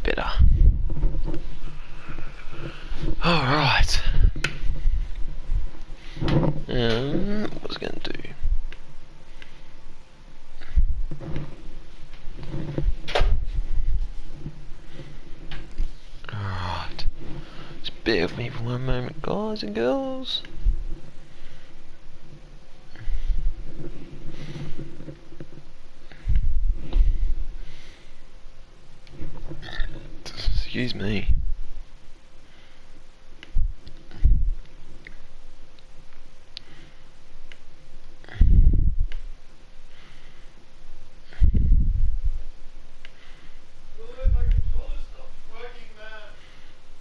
better. Alright. What was I going to do? Alright. Just bear with me for one moment, guys and girls. Excuse me.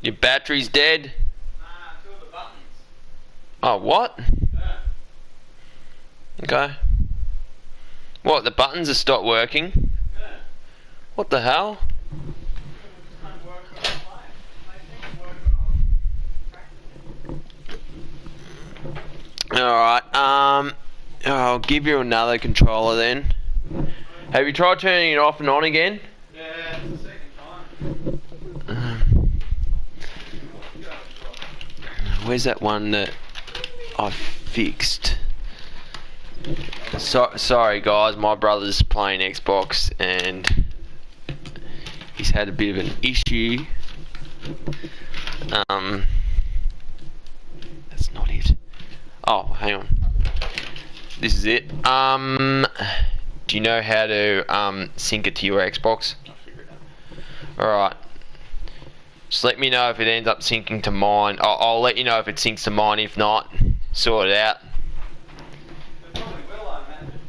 Your battery's dead? Nah, two of the buttons. Oh, what? Yeah. Okay. What, the buttons have stopped working? Yeah. What the hell? Can't work on the play. They seem to work when I was practicing. Alright, I'll give you another controller then. Have you tried turning it off and on again? Yeah, it's the second time. Where's that one that I fixed? Sorry guys, my brother's playing Xbox and he's had a bit of an issue. That's not it. Oh, hang on. This is it. Do you know how to sync it to your Xbox? I'll figure it out. Alright. Just let me know if it ends up syncing to mine. I'll let you know if it syncs to mine. If not, sort it out. It probably will, I imagine.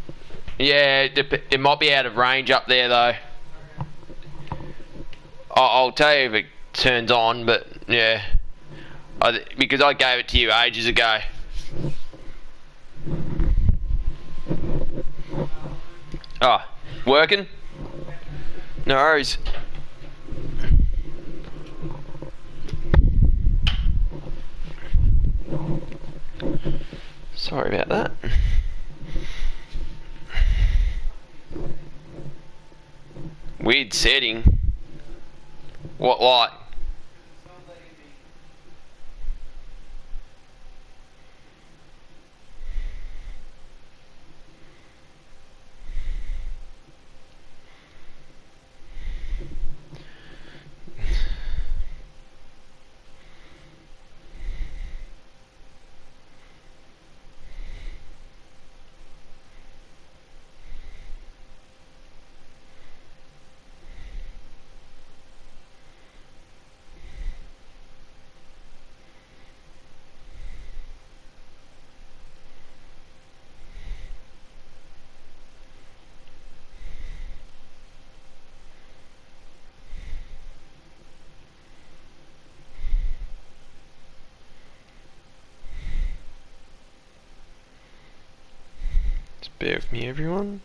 Yeah, it might be out of range up there though. I'll tell you if it turns on, but yeah. Because I gave it to you ages ago. Oh, working? No worries. Sorry about that. Weird setting. What light? Just bear with me, everyone.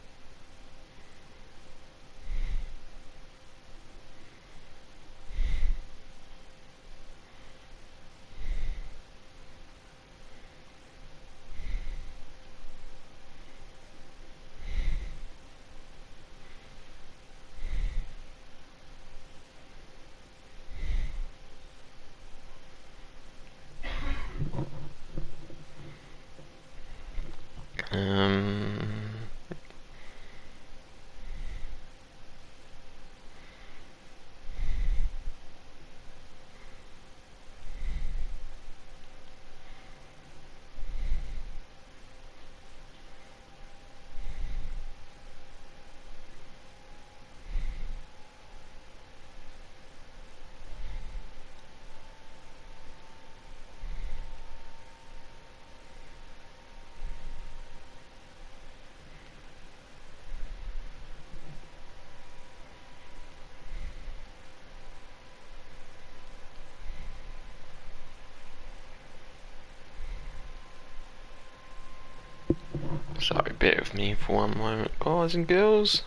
Sorry, bear with me for one moment, guys and girls.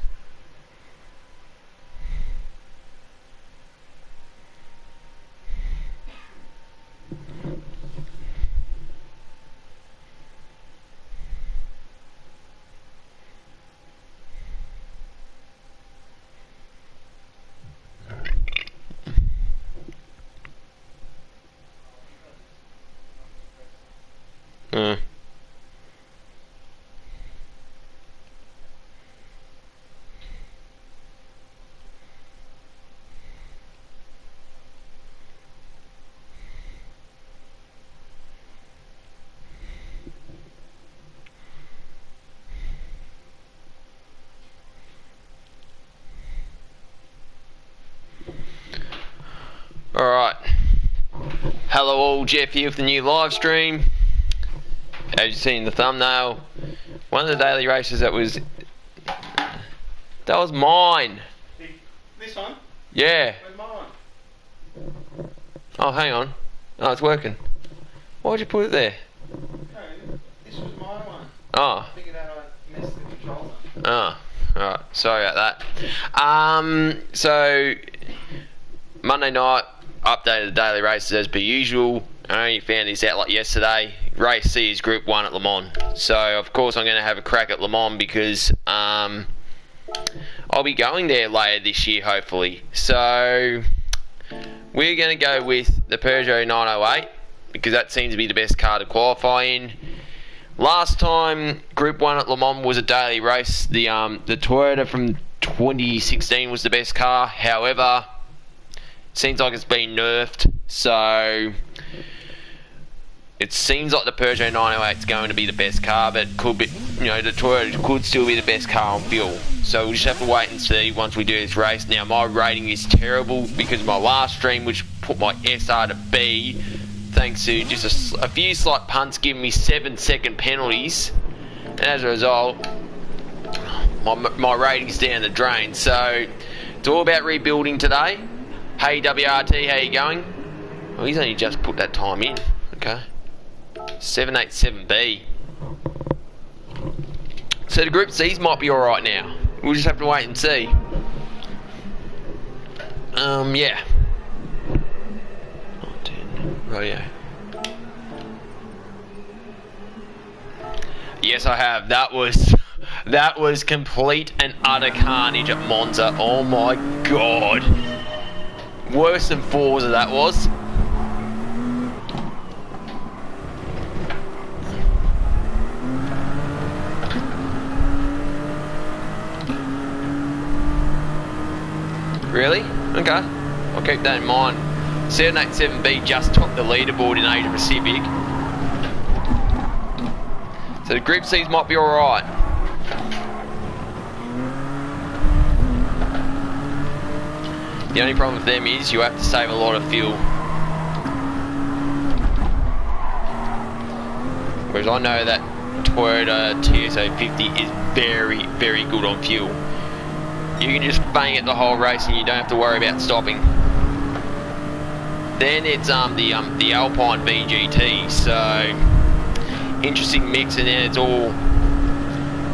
Hmm. Alright. Hello all, Jeff here with the new live stream. As you see in the thumbnail, one of the daily races that was mine. This one? Yeah. Where's mine? Oh, hang on. Oh, it's working. Why'd you put it there? No, this was my one. Oh. I figured out I messed the controller. Oh. Alright. Sorry about that. So Monday night, updated the daily races as per usual. I only found this out like yesterday. Race C is Group 1 at Le Mans. So, of course, I'm going to have a crack at Le Mans because I'll be going there later this year, hopefully. So, we're going to go with the Peugeot 908 because that seems to be the best car to qualify in. Last time Group 1 at Le Mans was a daily race, the Toyota from 2016 was the best car. However, seems like it's been nerfed, so it seems like the Peugeot 908 is going to be the best car, but could be, the Toyota could still be the best car on fuel. So we'll just have to wait and see once we do this race. Now my rating is terrible because of my last stream, which put my SR to B, thanks to just a few slight punts giving me 7-second penalties, and as a result, my rating's down the drain. So it's all about rebuilding today. Hey WRT, how you going? Well, he's only just put that time in. Okay. 787B. So the Group C's might be alright now. We'll just have to wait and see. Yeah. Oh, 10. Radio. Yes, I have. That was complete and utter carnage at Monza. Oh my god. Worse than Forza that was. Really? Okay. I'll keep that in mind. 787B just topped the leaderboard in Asia Pacific. So the Group C's might be alright. The only problem with them is you have to save a lot of fuel. Whereas I know that Toyota TS050 is very, very good on fuel. You can just bang it the whole race and you don't have to worry about stopping. Then it's the Alpine VGT, so interesting mix, and then it's all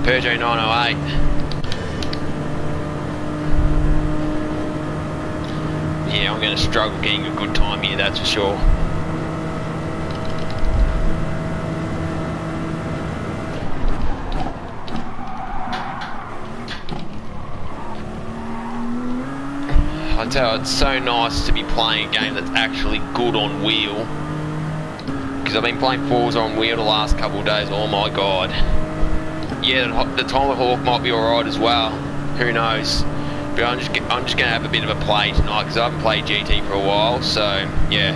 Peugeot 908. Yeah, I'm going to struggle getting a good time here, that's for sure. I tell you, it's so nice to be playing a game that's actually good on wheel. Because I've been playing Forza on wheel the last couple of days, oh my god. Yeah, the Tomahawk might be alright as well, who knows. But I'm just going to have a bit of a play tonight because I haven't played GT for a while, so yeah.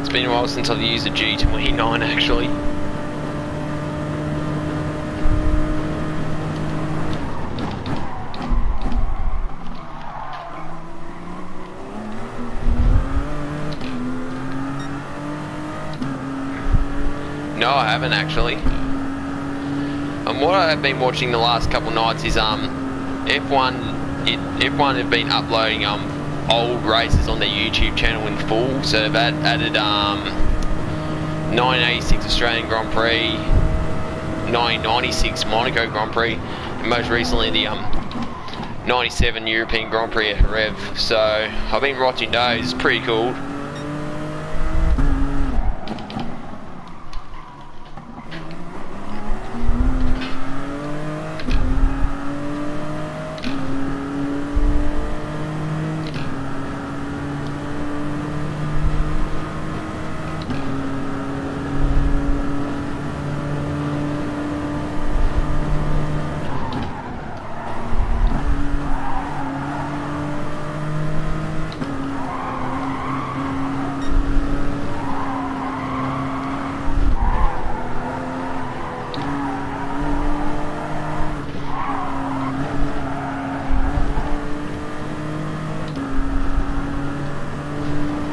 It's been a while since I've used a G29 actually. No, I haven't actually. And what I have been watching the last couple nights is F1 have been uploading old races on their YouTube channel in full. So they've added 1986 Australian Grand Prix, 1996 Monaco Grand Prix, and most recently the '97 European Grand Prix at Rev. So I've been watching those. It's pretty cool.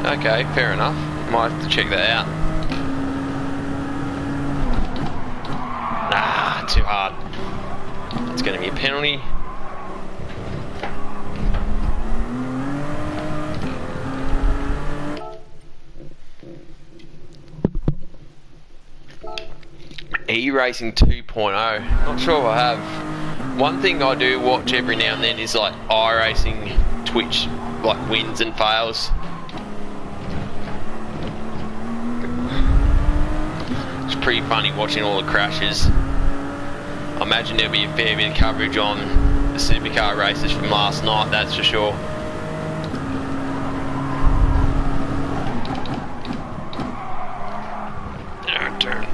Okay, fair enough. Might have to check that out. Ah, too hard. It's going to be a penalty. E-Racing 2.0. Not sure if I have. One thing I do watch every now and then is like iRacing Twitch, like wins and fails. It's pretty funny watching all the crashes. I imagine there'll be a fair bit of coverage on the supercar races from last night, that's for sure. Turn.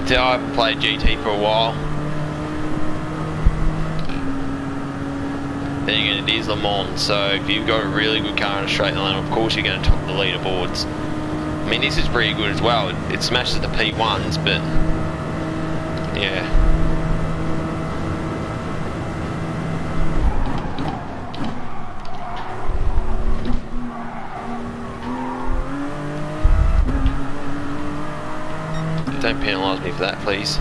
I haven't played GT for a while. Then again, it is Le Mans, so if you've got a really good car in a straight line, of course you're going to top the leaderboards. I mean, this is pretty good as well. It smashes the P1s, but yeah. Don't penalise me for that, please.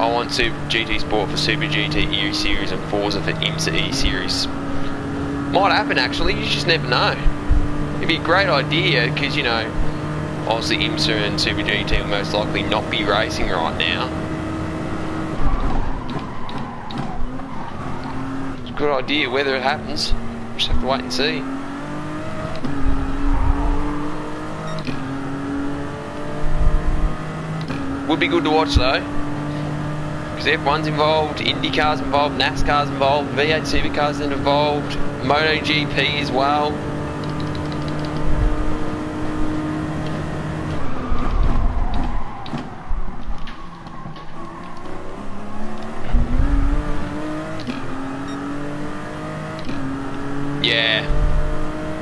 I want Super GT Sport for Super GT E Series and Forza for IMSA E Series. Might happen actually, you just never know. It'd be a great idea because, you know, obviously IMSA and Super GT will most likely not be racing right now. It's a good idea. Whether it happens, just have to wait and see. Would be good to watch though, because F1's involved, IndyCar's involved, NASCAR's involved, V8 Supercars involved, MotoGP as well. Yeah,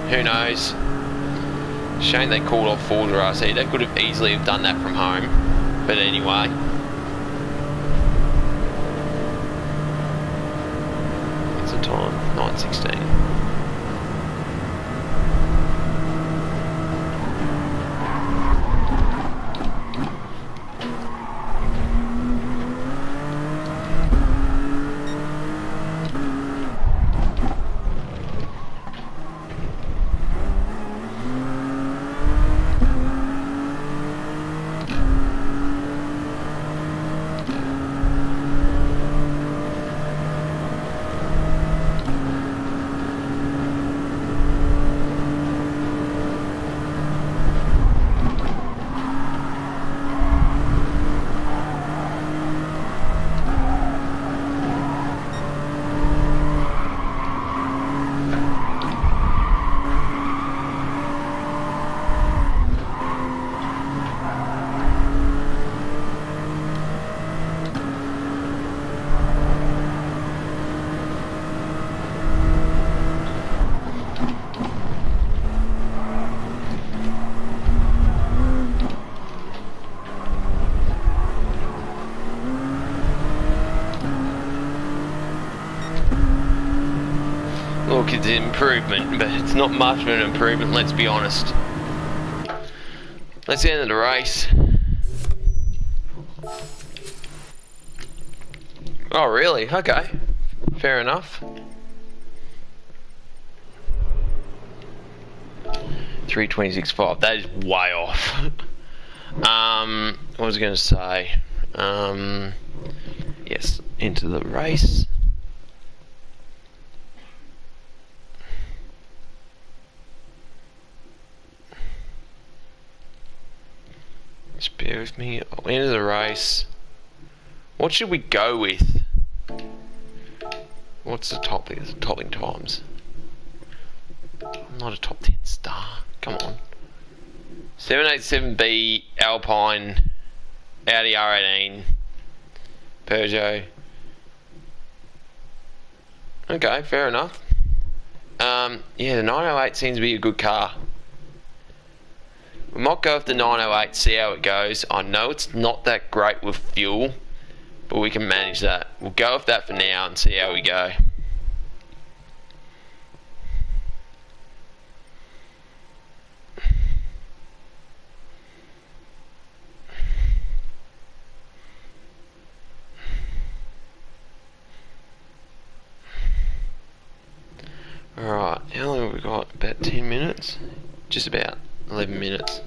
who knows? Shame they called off Forza RC. They could have easily have done that from home. But anyway. What's the time? 9:16. Look, it's an improvement, but it's not much of an improvement, let's be honest. Let's get into the race. Oh, really? Okay. Fair enough. 3:26.5. That is way off. What was I going to say? Yes, into the race. Just bear with me. I'll enter the race. What should we go with? What's the topping? The topping times. I'm not a top 10 star. Come on. 787B Alpine, Audi R18, Peugeot. Okay, fair enough. Yeah, the 908 seems to be a good car. We might go with the 908, see how it goes. I know it's not that great with fuel, but we can manage that. We'll go with that for now and see how we go. Alright, how long have we got? About 10 minutes? Just about 11 minutes.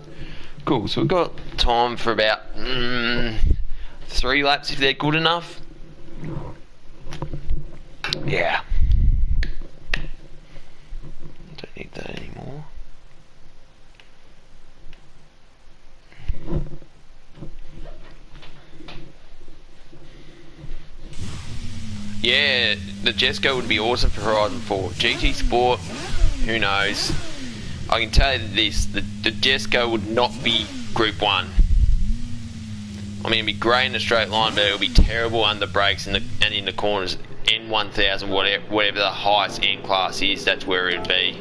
Cool, so we've got time for about 3 laps if they're good enough. Yeah. Don't need that anymore. Yeah, the Jesco would be awesome for Horizon 4. GT Sport, who knows? I can tell you this, the Jesco would not be Group 1. I mean, it'd be great in a straight line, but it would be terrible under brakes and in the corners. N1000, whatever the highest end class is, that's where it would be.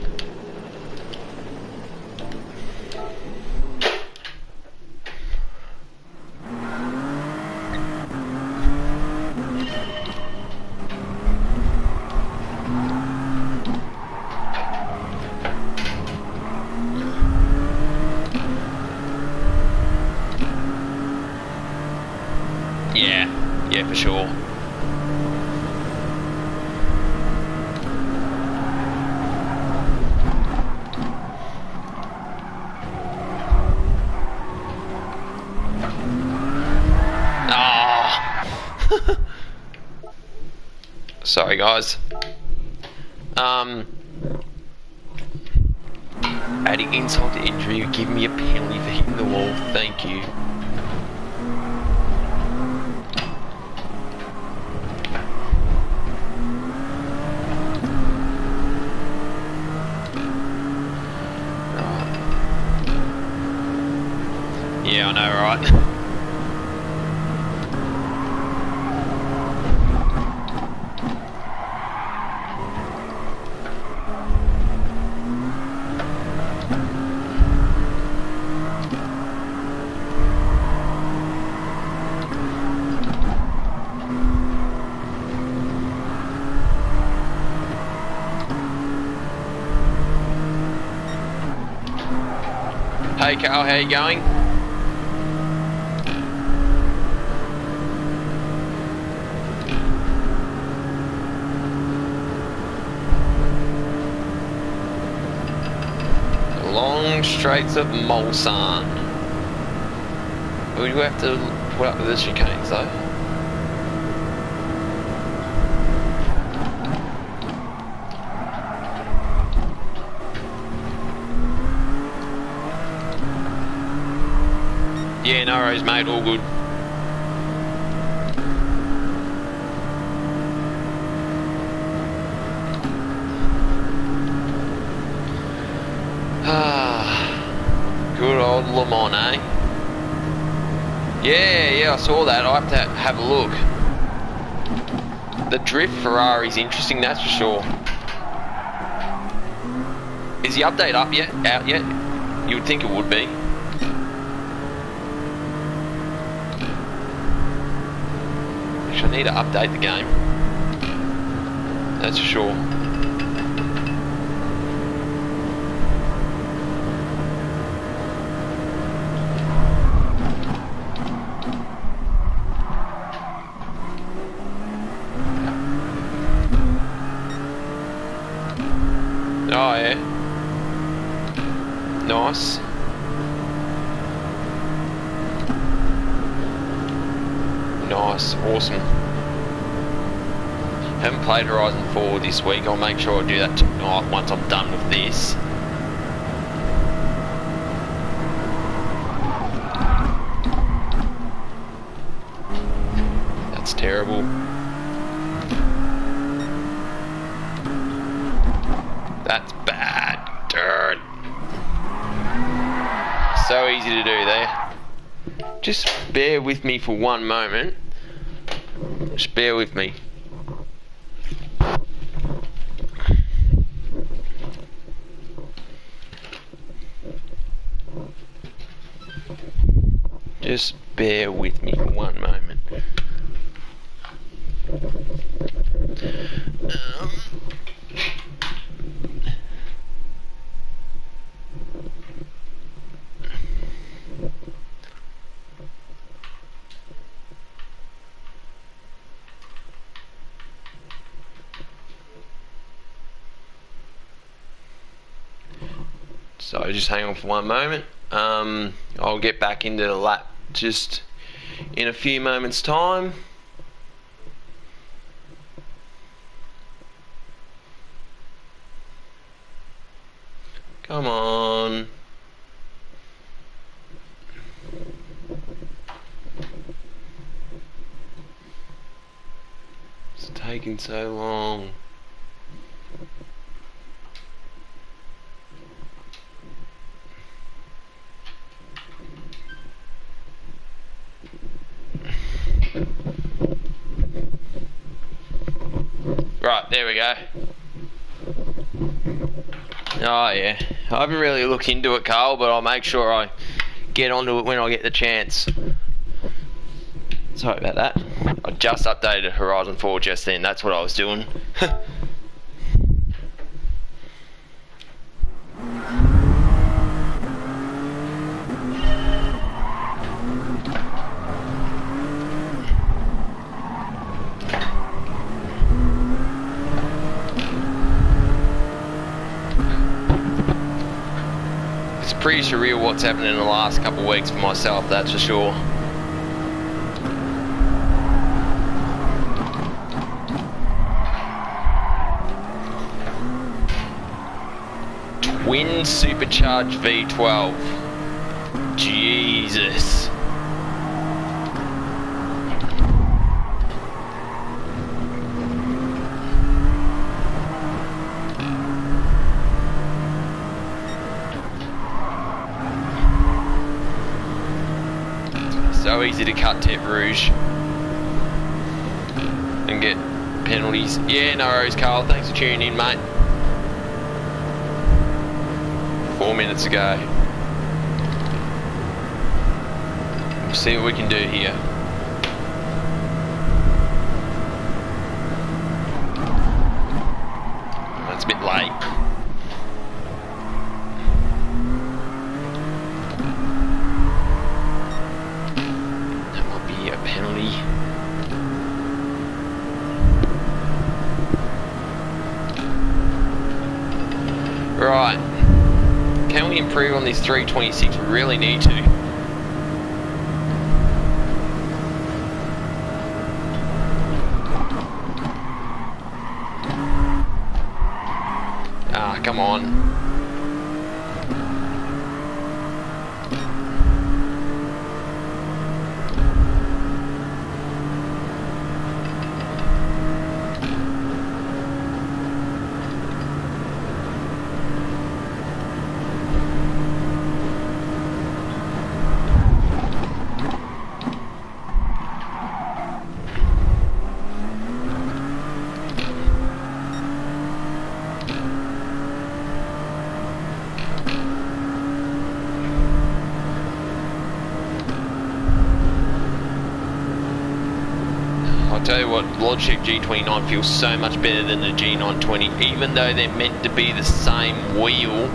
Yeah, for sure. Ah. Sorry, guys. Adding insult to injury, give me a penalty for hitting the wall. Thank you. Yeah, I know, right? Hey Carl, how you going? Long straights of Mulsanne. We do have to put up with the chicanes though. Yeah, no worries, mate, all good. Good old Le Mans, eh? Yeah, I saw that. I have to have a look. The drift Ferrari's interesting, that's for sure. Is the update out yet? You would think it would be. Actually, I need to update the game. That's for sure. Nice. Nice, awesome. Haven't played Horizon 4 this week. I'll make sure I do that tonight once I'm done with this. That's terrible. That's bad. Dirt. So easy to do there. Just bear with me for one moment. Just bear with me. Just bear with me for one moment. So just hang on for one moment. I'll get back into the lap just in a few moments' time. Come on. It's taking so long. Right, there we go. Oh yeah, I haven't really looked into it, Carl, but I'll make sure I get onto it when I get the chance. Sorry about that. I just updated Horizon 4 just then, that's what I was doing. Pretty surreal what's happened in the last couple of weeks for myself, that's for sure. Twin supercharged V12. Jesus. So easy to cut Tete Rouge and get penalties. Yeah, no worries, Carl. Thanks for tuning in, mate. 4 minutes ago. We'll see what we can do here. That's a bit late. Right, can we improve on this 326? We really need to. Ah, come on. I'll tell you what, Logitech G29 feels so much better than the G920, even though they're meant to be the same wheel.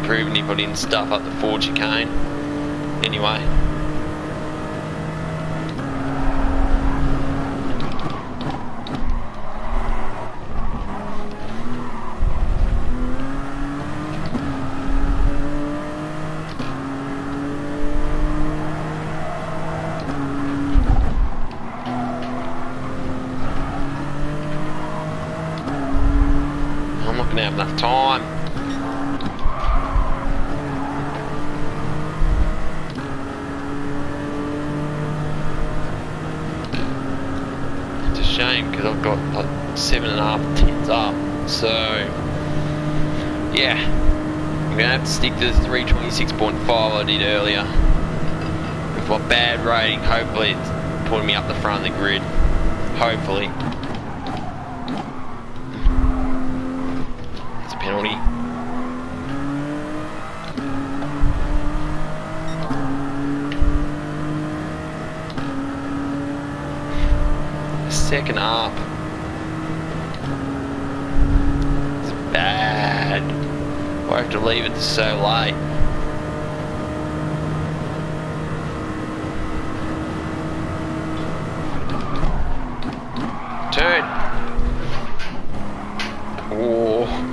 improving if I didn't stuff up the Ford chicane. Anyway. I'm not going to have enough time. It's a shame because I've got like 7.5 tens up. So, yeah. I'm going to have to stick to the 326.5 I did earlier. With my bad rating, hopefully it's putting me up the front of the grid. Hopefully. Penalty. Second up. It's bad. Why have to leave it so late? Turn. Oh.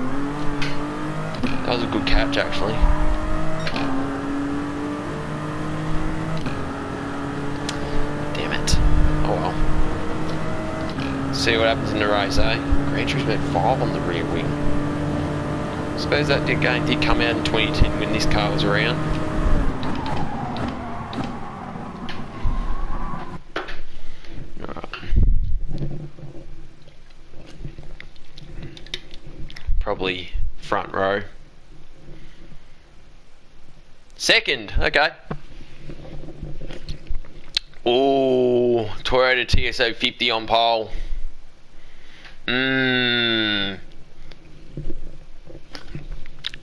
That was a good catch, actually. Damn it. Oh well. See what happens in the race, eh? Gran Turismo 5 on the rear wing. I suppose that game did come out in 2010 when this car was around. Alright. Probably front row. Second, okay. Oh, Toyota TSO 50 on pole. Now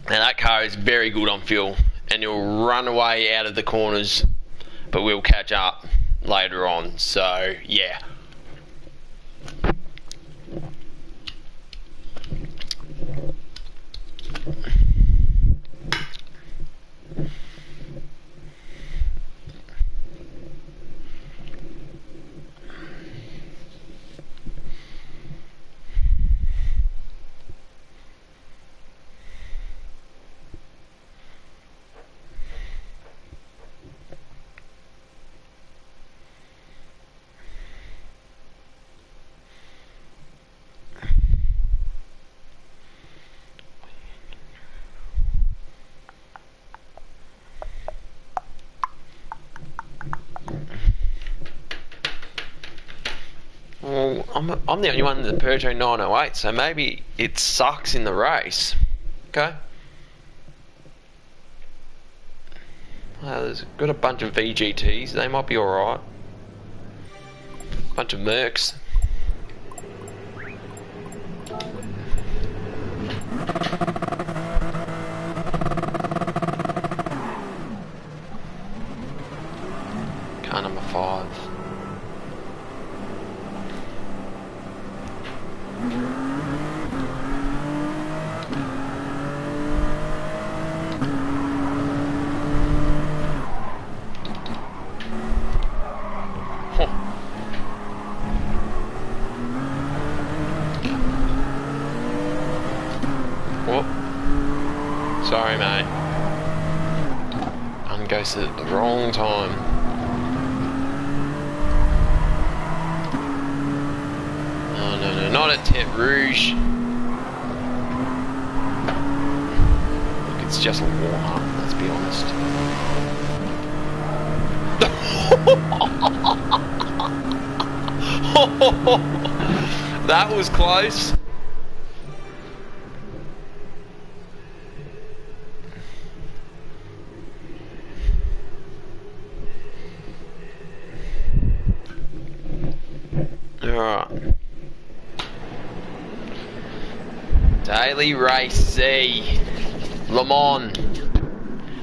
that car is very good on fuel and it'll run away out of the corners, but we'll catch up later on, so yeah. Well, I'm the only one in the Peugeot 908, so maybe it sucks in the race. Okay. There's got a bunch of VGTs, they might be alright. Bunch of Mercs. Car number 5. Sorry, mate. Unghosted at the wrong time. Oh, no, not at Tete Rouge. Look, it's just a warm-up, let's be honest. That was close. Alright. Daily Race C. Le Mans.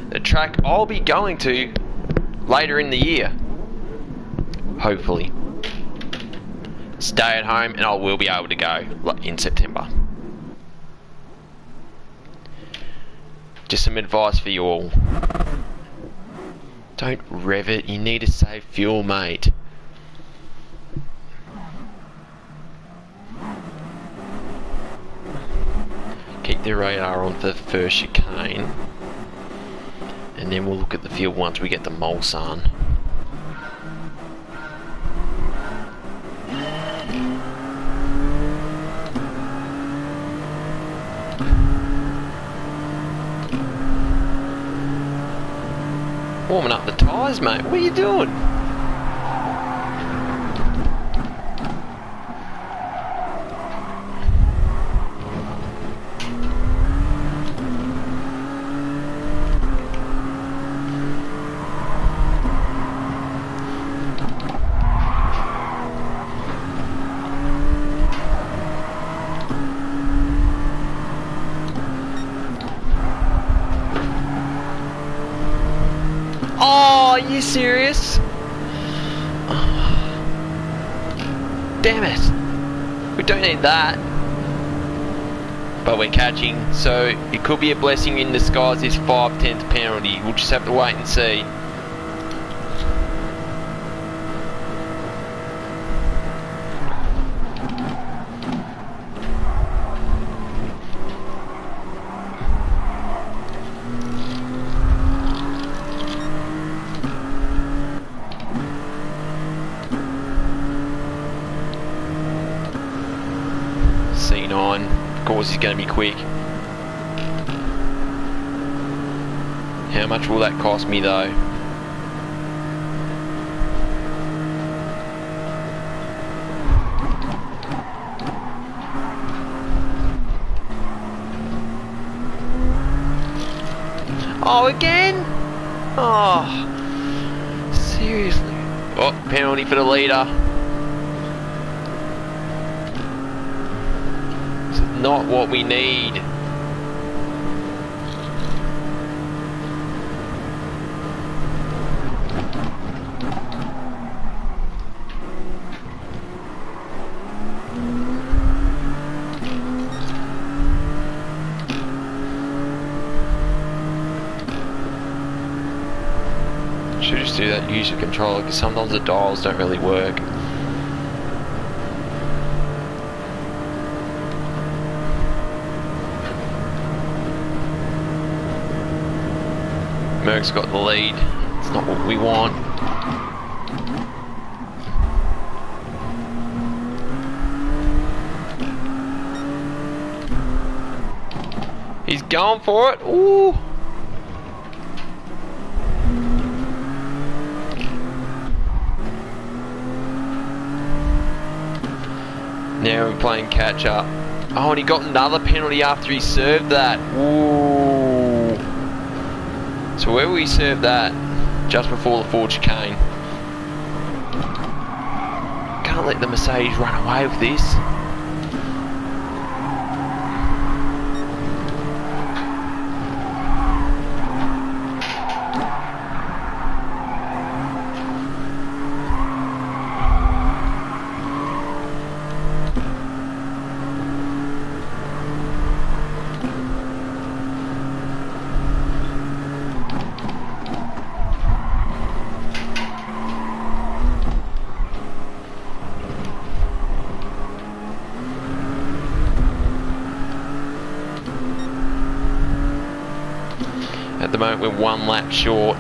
The track I'll be going to later in the year. Hopefully. Stay at home and I will be able to go in September. Just some advice for you all. Don't rev it, you need to save fuel, mate. Keep the radar on for the first chicane. And then we'll look at the field once we get the Mulsanne. Warming up the tyres, mate. What are you doing? Oh, are you serious? Oh, damn it. We don't need that. But we're catching, so it could be a blessing in disguise, this 5/10 penalty. We'll just have to wait and see. C9, of course he's going to be quick. How much will that cost me though? Oh, again? Oh, seriously. Oh, penalty for the leader. Not what we need. Should just do that user controller because sometimes the dials don't really work. Merck's got the lead. It's not what we want. He's going for it. Ooh. Now we're playing catch up. Oh, and he got another penalty after he served that. Ooh. So where will we serve that? Just before the forward chicane. Can't let the Mercedes run away with this. At the moment we're one lap short.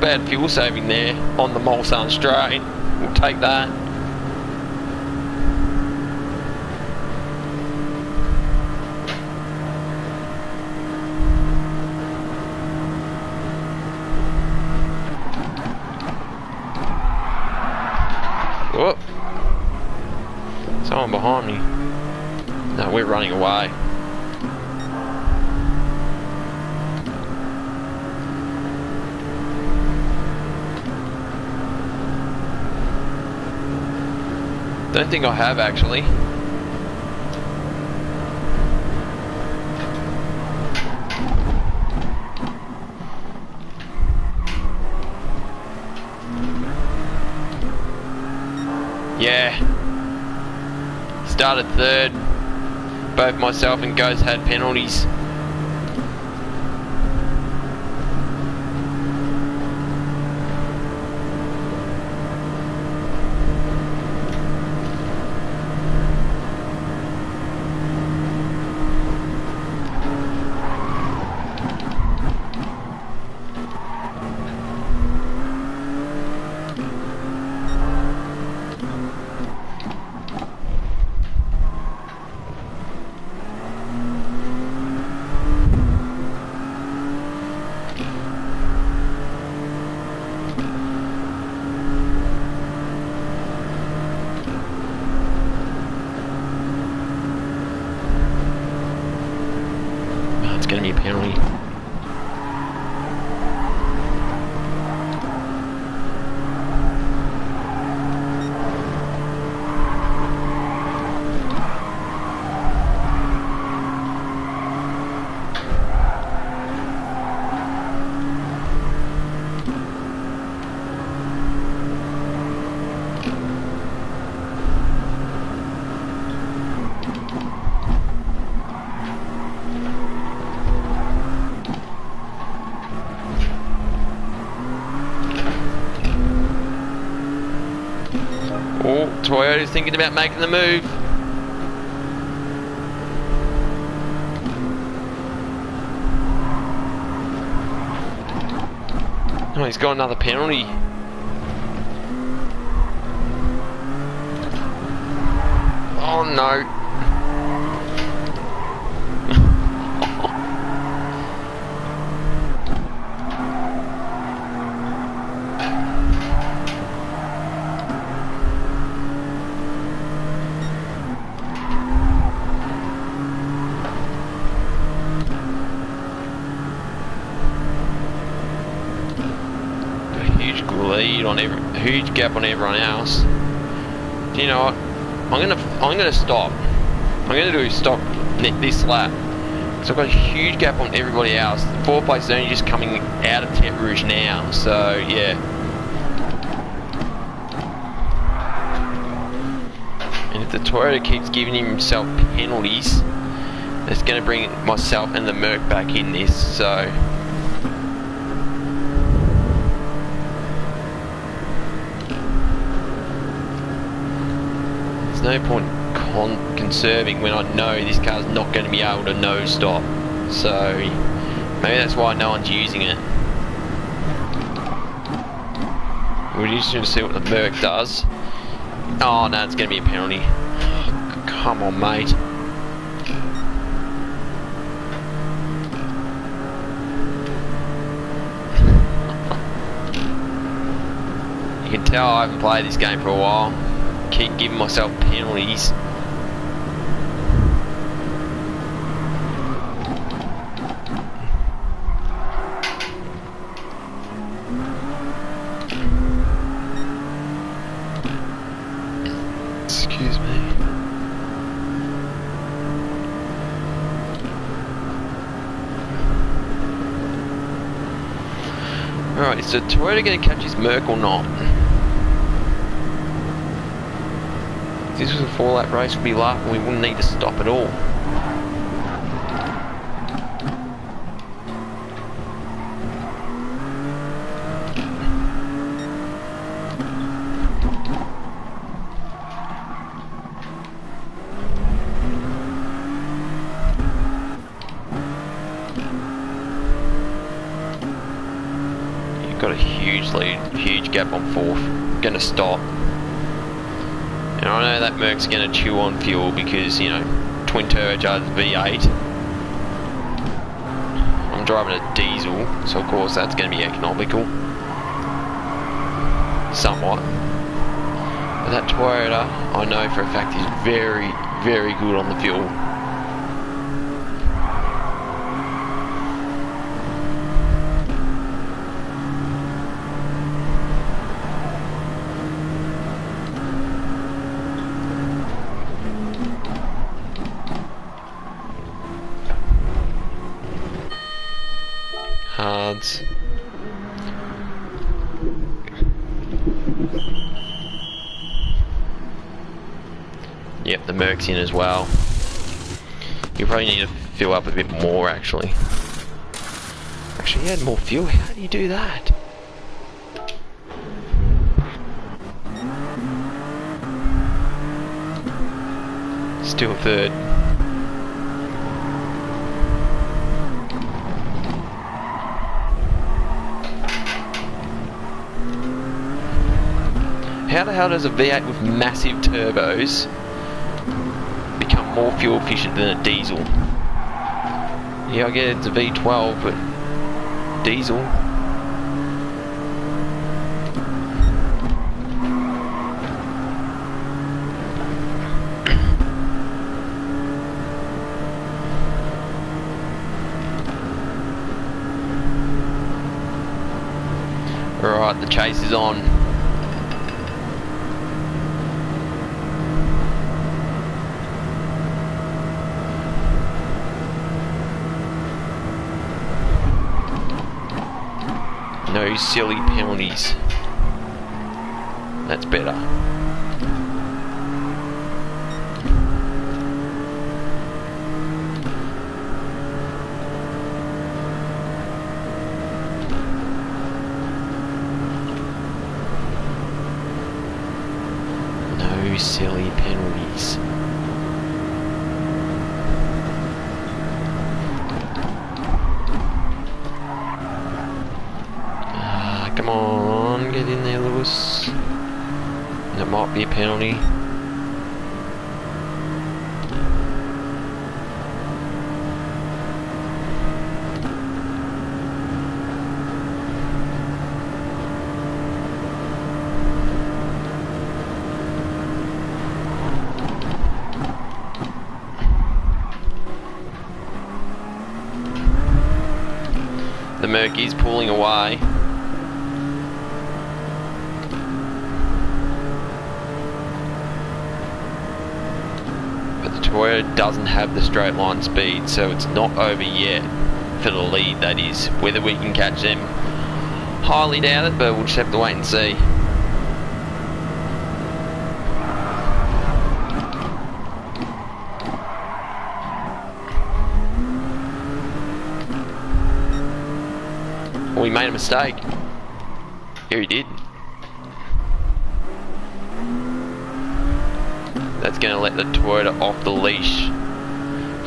bad fuel saving there on the Mulsanne straight. We'll take that. Whoop. Someone behind me. No, we're running away. Don't think I have actually. Yeah. Started third. Both myself and Ghost had penalties. Gonna be a penalty. Oh, Toyota's thinking about making the move. Oh, he's got another penalty. Oh no. Lead on huge gap on everyone else. Do you know what? I'm gonna stop. I'm gonna do stop this lap. So I've got a huge gap on everybody else. The 4th place is only just coming out of Tete Rouge now. So yeah. And if the Toyota keeps giving himself penalties, it's gonna bring myself and the Merc back in this. So. No point conserving when I know this car's not going to be able to no stop, so maybe that's why no one's using it. We're just going to see what the Merc does. Oh no, it's going to be a penalty. Oh, come on, mate. You can tell I haven't played this game for a while. Keep giving myself penalties. Excuse me. Alright, is the Toyota going to catch his Merc or not? If this was a 4-lap race, we'd be laughing, we wouldn't need to stop at all. Got a huge lead, huge gap on fourth. Gonna stop. And I know that Merc's gonna chew on fuel because, you know, twin turbocharged V8. I'm driving a diesel, so of course that's gonna be economical. Somewhat. But that Toyota, I know for a fact, is very, very good on the fuel. Hards. Yep, the Merc's in as well. You probably need to fill up a bit more, actually. Actually, you had more fuel. How do you do that? Still third. How the hell does a V8 with massive turbos become more fuel efficient than a diesel? Yeah, I get it's a V12, but diesel. Alright, the chase is on. No silly penalties. That's better. No silly penalties. Come on, get in there, Lewis. That might be a penalty. The Merc is pulling away. Toyota doesn't have the straight line speed, so it's not over yet for the lead, that is. Whether we can catch them, highly doubt it, but we'll just have to wait and see. Oh, he made a mistake. Yeah, he did. That's going to let the Toyota off the leash.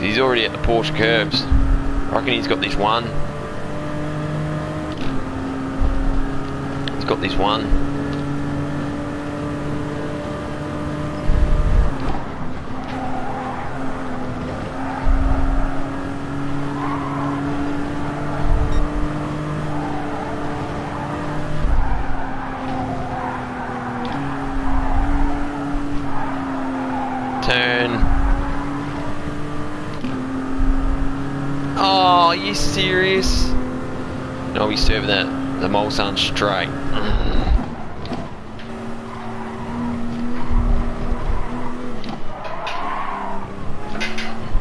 He's already at the Porsche curves. I reckon he's got this one. He's got this one. Turn. Oh, are you serious? No, he's serving that the Mulsanne straight.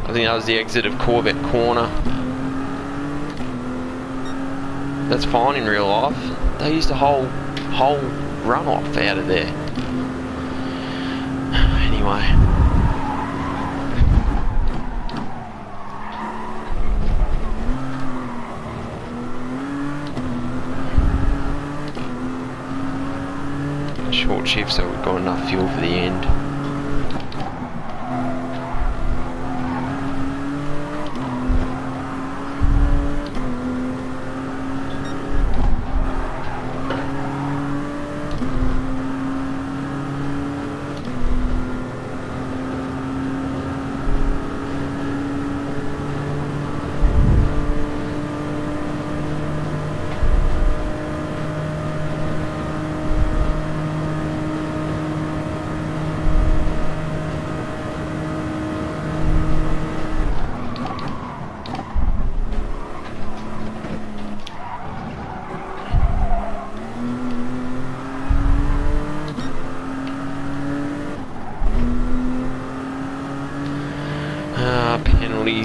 I think that was the exit of Corvette Corner. That's fine in real life. They used a whole runoff out of there. Anyway. Short shift, so we've got enough fuel for the end.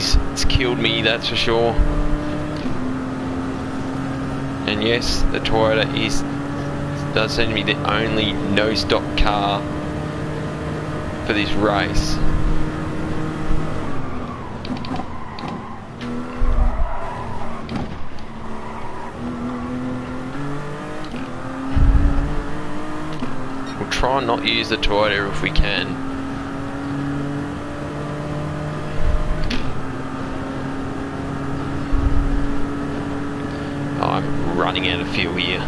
it's killed me, that's for sure. And yes, the Toyota does seem to be the only no stock car for this race. We'll try and not use the Toyota if we can. I'm running out of fuel here.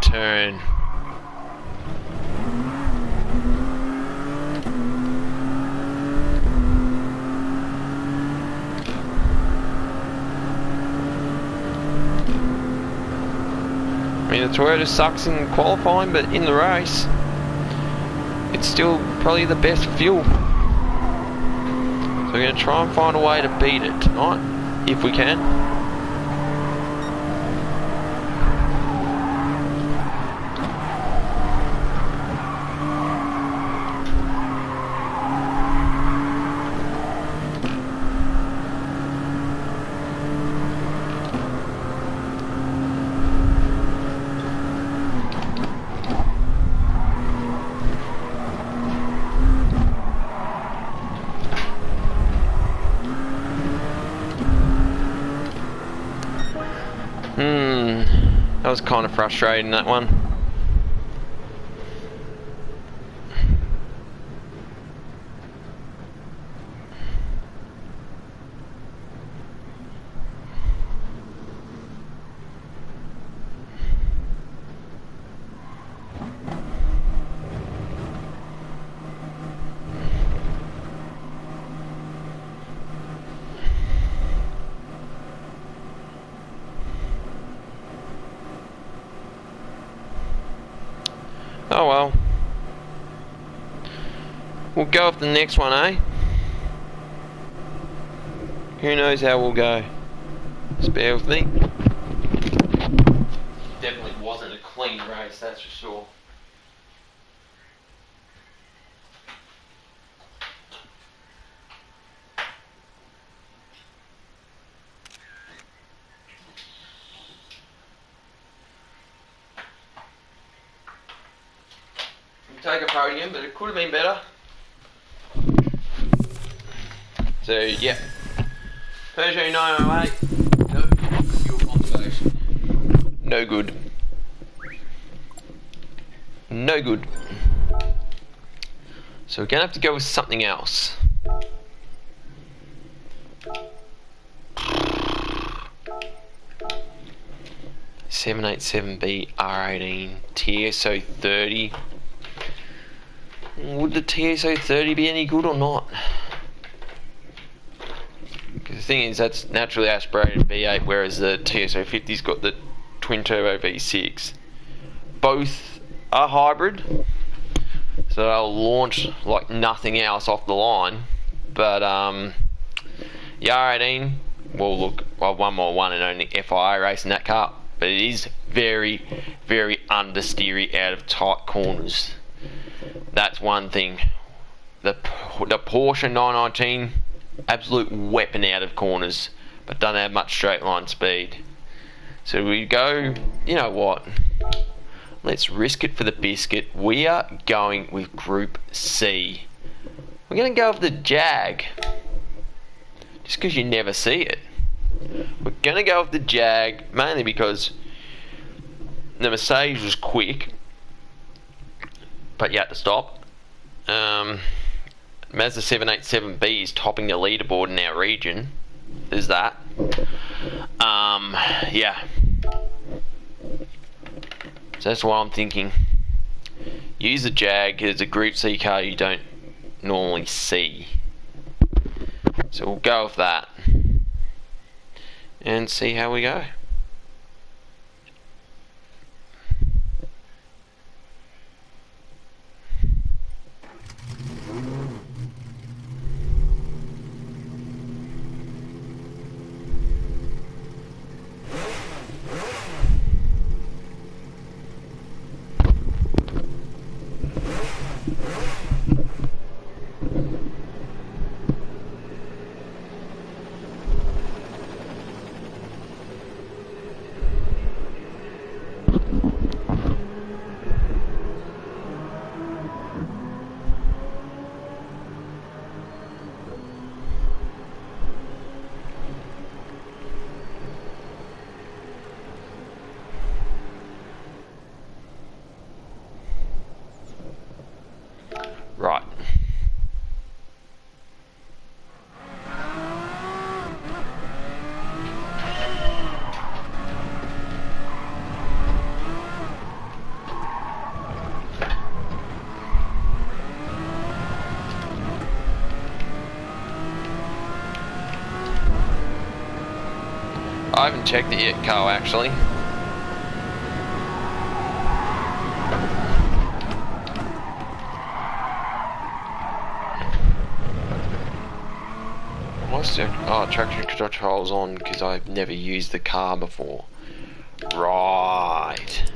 Turn. I mean, the Toyota sucks in qualifying, but in the race, it's still probably the best fuel. So we're going to try and find a way to beat it tonight, if we can. That was kind of frustrating, that one. Oh well. We'll go with the next one, eh? Who knows how we'll go. Just bear with me. Definitely wasn't a clean race, that's for sure. Take a podium, but it could have been better. So yeah, Peugeot 908, no fuel conservation. No good. No good. So we're gonna have to go with something else. (787B R18 TSO 30). Would the TSO 30 be any good or not? Because the thing is, that's naturally aspirated V8, whereas the TSO 50's got the twin turbo V6. Both are hybrid, so they'll launch like nothing else off the line. But the R18, well, look, I've won my one and only FIA race in that car, but it is very, very understeery out of tight corners. That's one thing. The Porsche 919, absolute weapon out of corners, but doesn't have much straight line speed. So we go, you know what? Let's risk it for the biscuit. We are going with Group C. We're going to go with the Jag. Just because you never see it. We're going to go with the Jag, mainly because the Mercedes was quick, but you had to stop. Mazda 787B is topping the leaderboard in our region. there's that. Yeah. So that's what I'm thinking. Use the Jag as a Group C car you don't normally see. So we'll go with that and see how we go. Right. I haven't checked it yet, Carl, actually. Oh, traction control's on because I've never used the car before. Right.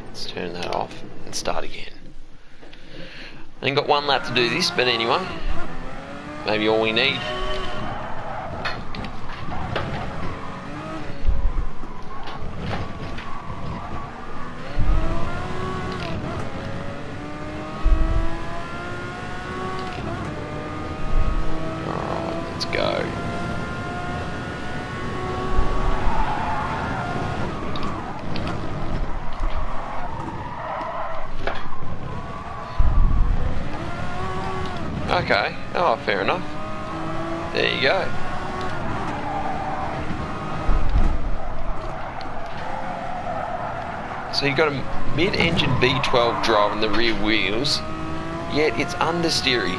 Let's turn that off and start again. I ain't got one lap to do this, but anyway. Maybe all we need. Go. Okay, oh, fair enough. There you go. So you got a mid-engine V12 drive on the rear wheels, yet it's understeery.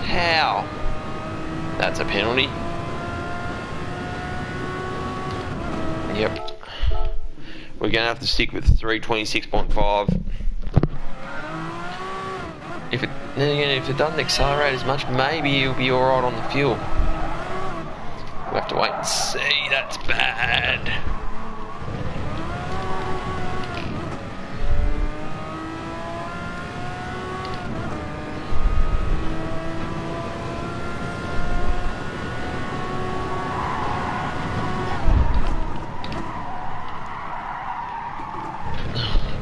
How? That's a penalty. Yep. We're gonna have to stick with 326.5. If it doesn't accelerate as much, maybe it'll be alright on the fuel. We'll have to wait and see. That's bad.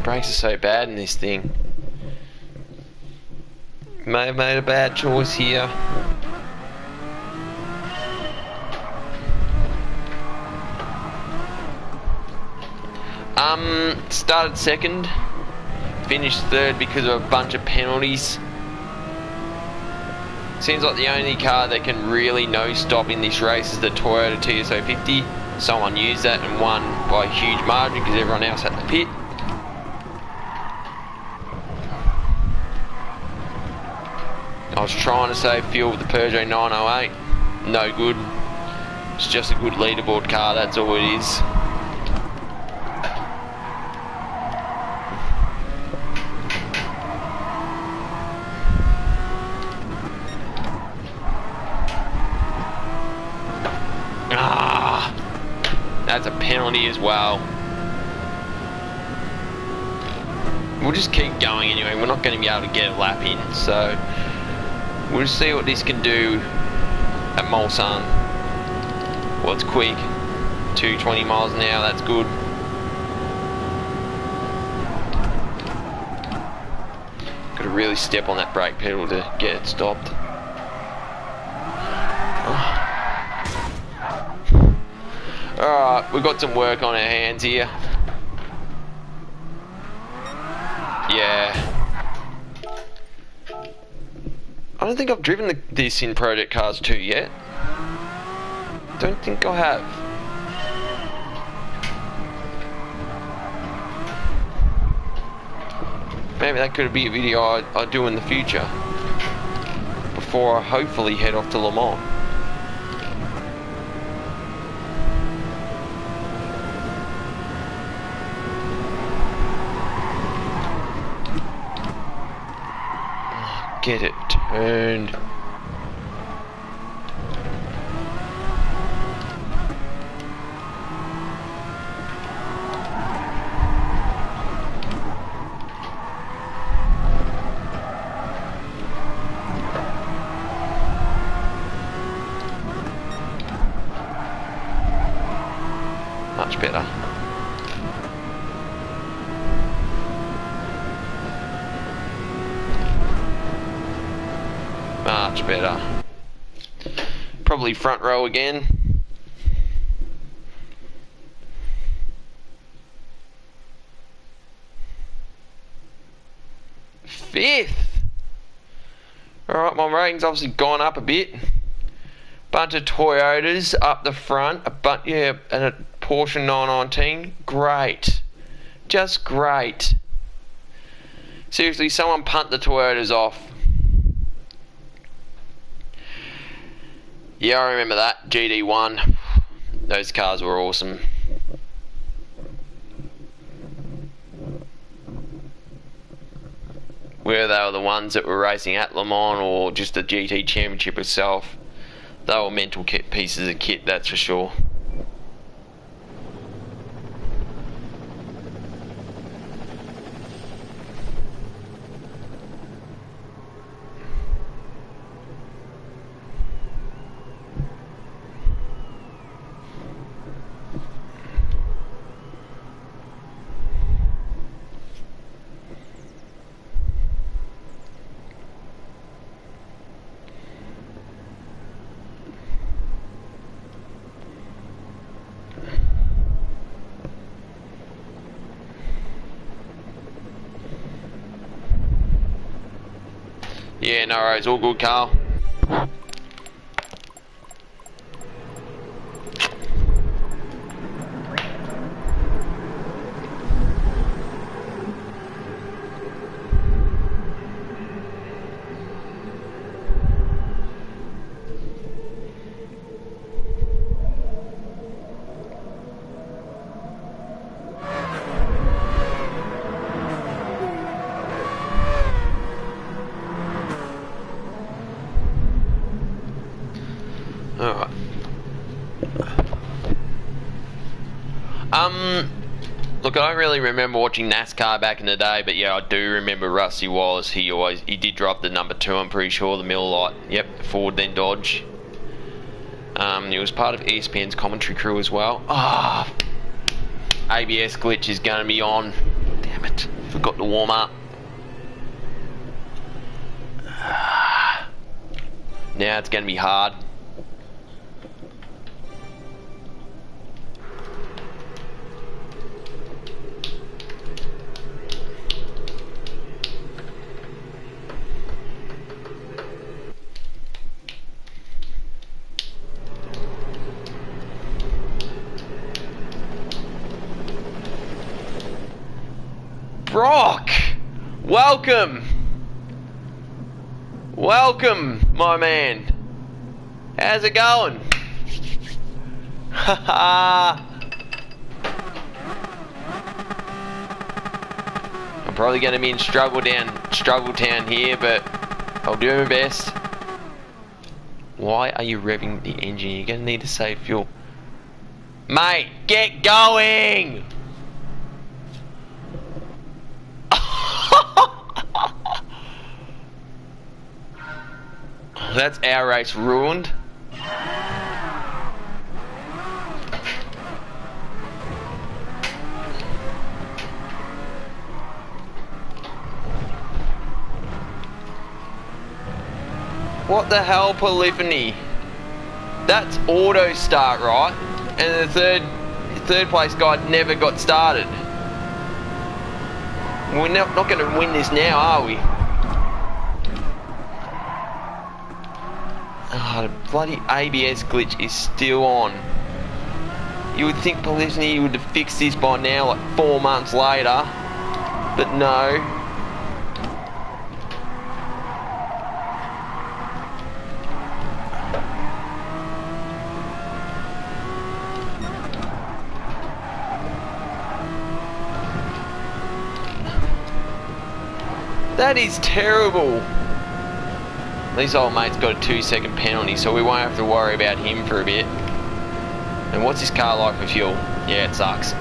Brakes are so bad in this thing. May have made a bad choice here. Started second, finished third because of a bunch of penalties. Seems like the only car that can really no stop in this race is the Toyota TS050. Someone used that and won by a huge margin because everyone else had to pit. I was trying to save fuel with the Peugeot 908. No good. It's just a good leaderboard car, that's all it is. That's a penalty as well. We'll just keep going anyway. We're not going to be able to get a lap in, so we'll just see what this can do at Mulsanne. Well, it's quick. 220 miles an hour, that's good. Got to really step on that brake pedal to get it stopped. Alright, we've got some work on our hands here. Yeah. I don't don't think I've driven this in Project Cars 2 yet. Don't think I have. Maybe that could be a video I do in the future. Before I hopefully head off to Le Mans. Get it turned. Much better. Much better. Probably front row again. Fifth. Alright, my rating's obviously gone up a bit. Bunch of Toyotas up the front, and a Porsche 919. Great. Just great. Seriously, someone punt the Toyotas off. Yeah, I remember that. GD1. Those cars were awesome. Whether they were the ones that were racing at Le Mans or just the GT Championship itself, they were mental pieces of kit, that's for sure. Yeah, no worries, all good, Carl. Alright. Look, I don't really remember watching NASCAR back in the day, but yeah, I do remember Rusty Wallace. He did drop the number 2, I'm pretty sure, the Miller Lite. Yep, Ford then Dodge. He was part of ESPN's commentary crew as well. ABS glitch is going to be on. Damn it, forgot to warm up. Now it's going to be hard. Brock, welcome, my man. How's it going? Haha. I'm probably going to be in struggle town here, but I'll do my best. Why are you revving the engine? You're going to need to save fuel, mate. Get going. That's our race ruined. What the hell, polyphony? That's auto start, right? And the third place guy never got started. We're not going to win this now, are we? Oh, the bloody ABS glitch is still on. You would think Polyphony would have fixed this by now, like 4 months later, but no. That is terrible. This old mate's got a 2-second penalty, so we won't have to worry about him for a bit. And what's his car like for fuel? Yeah, it sucks.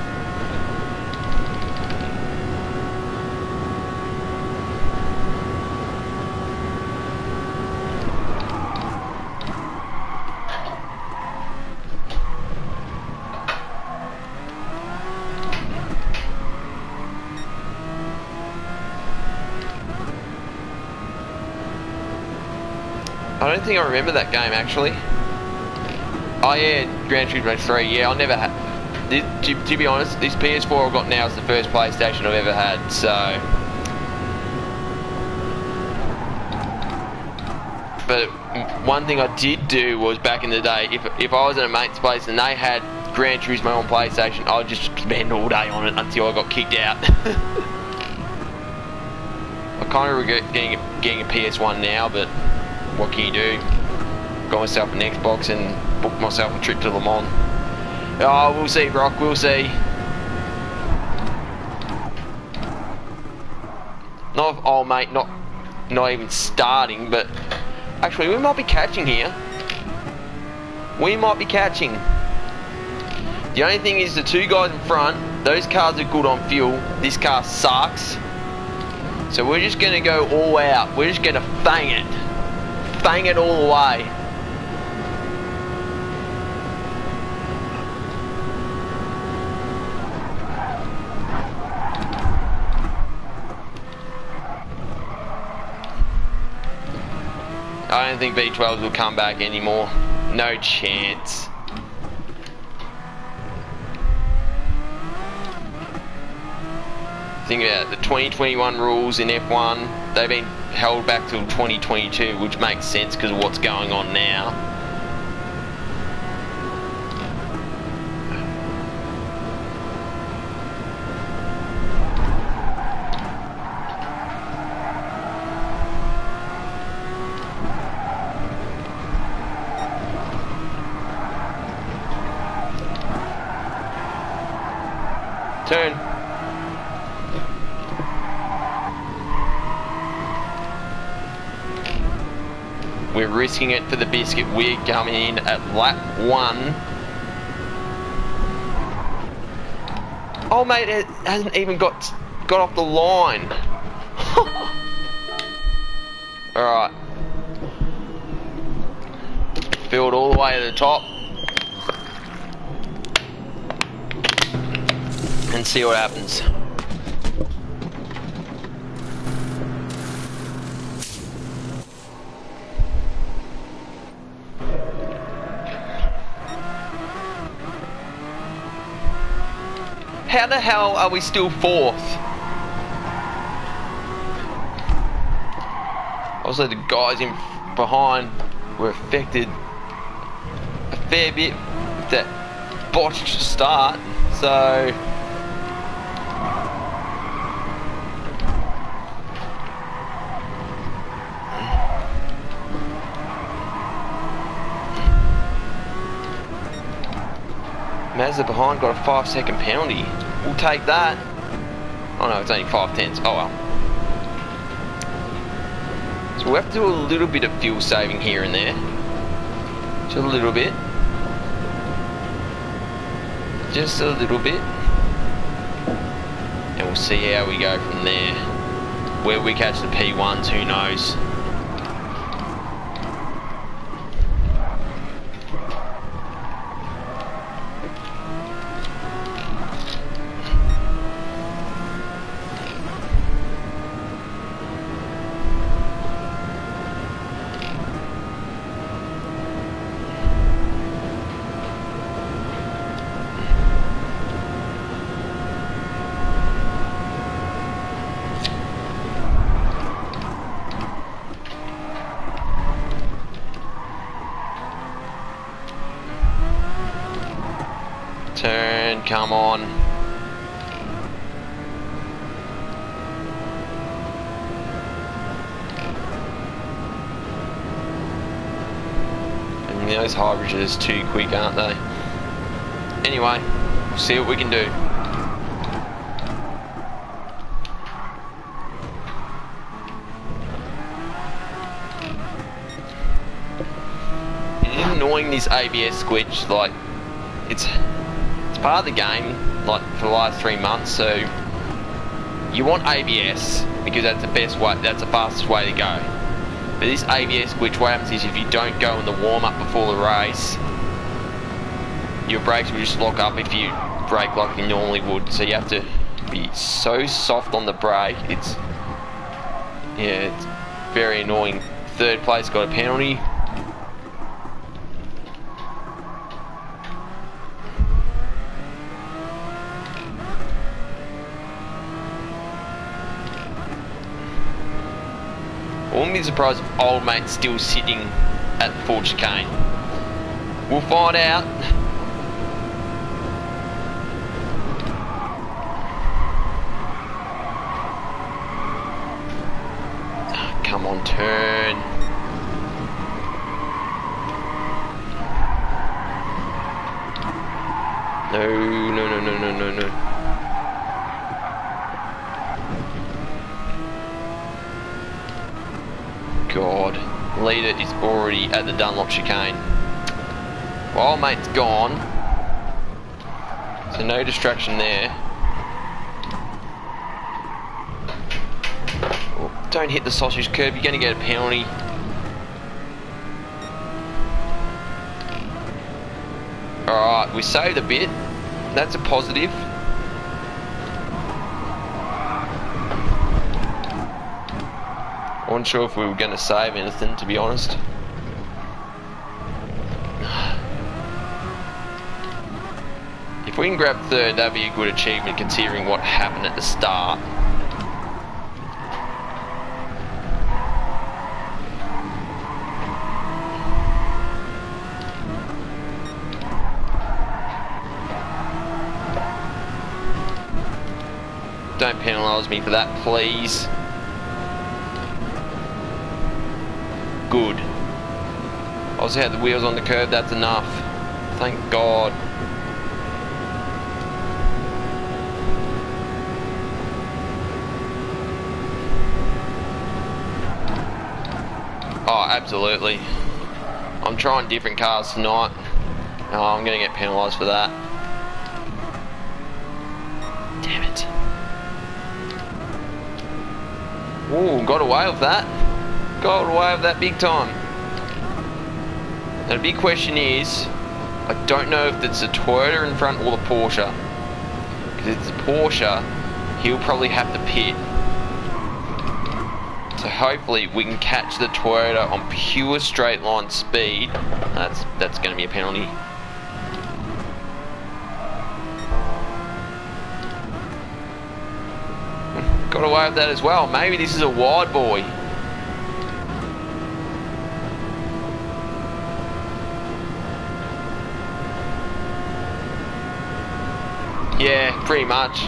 I don't think I remember that game actually. Oh yeah, Gran Turismo 3. Yeah, I never had. To be honest, this PS4 I've got now is the first PlayStation I've ever had. So, but one thing I did do was back in the day, if I was at a mate's place and they had Gran Turismo on PlayStation, I'd just spend all day on it until I got kicked out. I kind of regret getting a PS1 now, but what can you do? Got myself an Xbox and booked myself a trip to Le Mans. Oh, we'll see, Brock, we'll see. Not, oh mate, not even starting, but actually we might be catching here. We might be catching. The only thing is the two guys in front, those cars are good on fuel. This car sucks. So we're just gonna go all out. We're just gonna fang it. Fang it all the way. I don't think V12s will come back anymore. No chance. Think about it, the 2021 rules in F1, they've been held back till 2022, which makes sense because of what's going on now. Turn. We're risking it for the biscuit. We're coming in at lap 1. Oh mate, it hasn't even got off the line. Alright. Filled all the way to the top. And see what happens. How the hell are we still 4th? Also, the guys in behind were affected a fair bit with that botched start, so Mazda behind got a 5-second penalty. We'll take that. Oh no, it's only 5/10. Oh well. So we'll have to do a little bit of fuel saving here and there. Just a little bit. Just a little bit. And we'll see how we go from there. Where we catch the P1s, who knows? Turn, come on. And those high bridges are too quick, aren't they? Anyway, we'll see what we can do. It's annoying, this ABS glitch. Like, it's part of the game, like for the last 3 months. So you want ABS because that's the best way, that's the fastest way to go. But this ABS glitch, what happens is if you don't go in the warm-up before the race, your brakes will just lock up if you brake like you normally would. So you have to be so soft on the brake. It's very annoying. Third place got a penalty. I wouldn't be surprised if old mate's still sitting at the Ford chicane. We'll find out. Oh, come on, turn. No. God, leader is already at the Dunlop chicane. Well, mate's gone, so no distraction there. Oh, don't hit the sausage curb, you're going to get a penalty. Alright, we saved a bit, that's a positive. I wasn't sure if we were going to save anything, to be honest. If we can grab third, that'd be a good achievement considering what happened at the start. Don't penalise me for that, please. Good. Also had the wheels on the curb, that's enough. Thank God. Oh, absolutely. I'm trying different cars tonight. Oh, I'm going to get penalised for that. Damn it. Ooh, got away with that. Got away with that big time. Now the big question is, I don't know if it's the Toyota in front or the Porsche. Because if it's the Porsche, he'll probably have to pit. So hopefully we can catch the Toyota on pure straight line speed. That's going to be a penalty. Got away with that as well. Maybe this is a wide boy. Yeah, pretty much.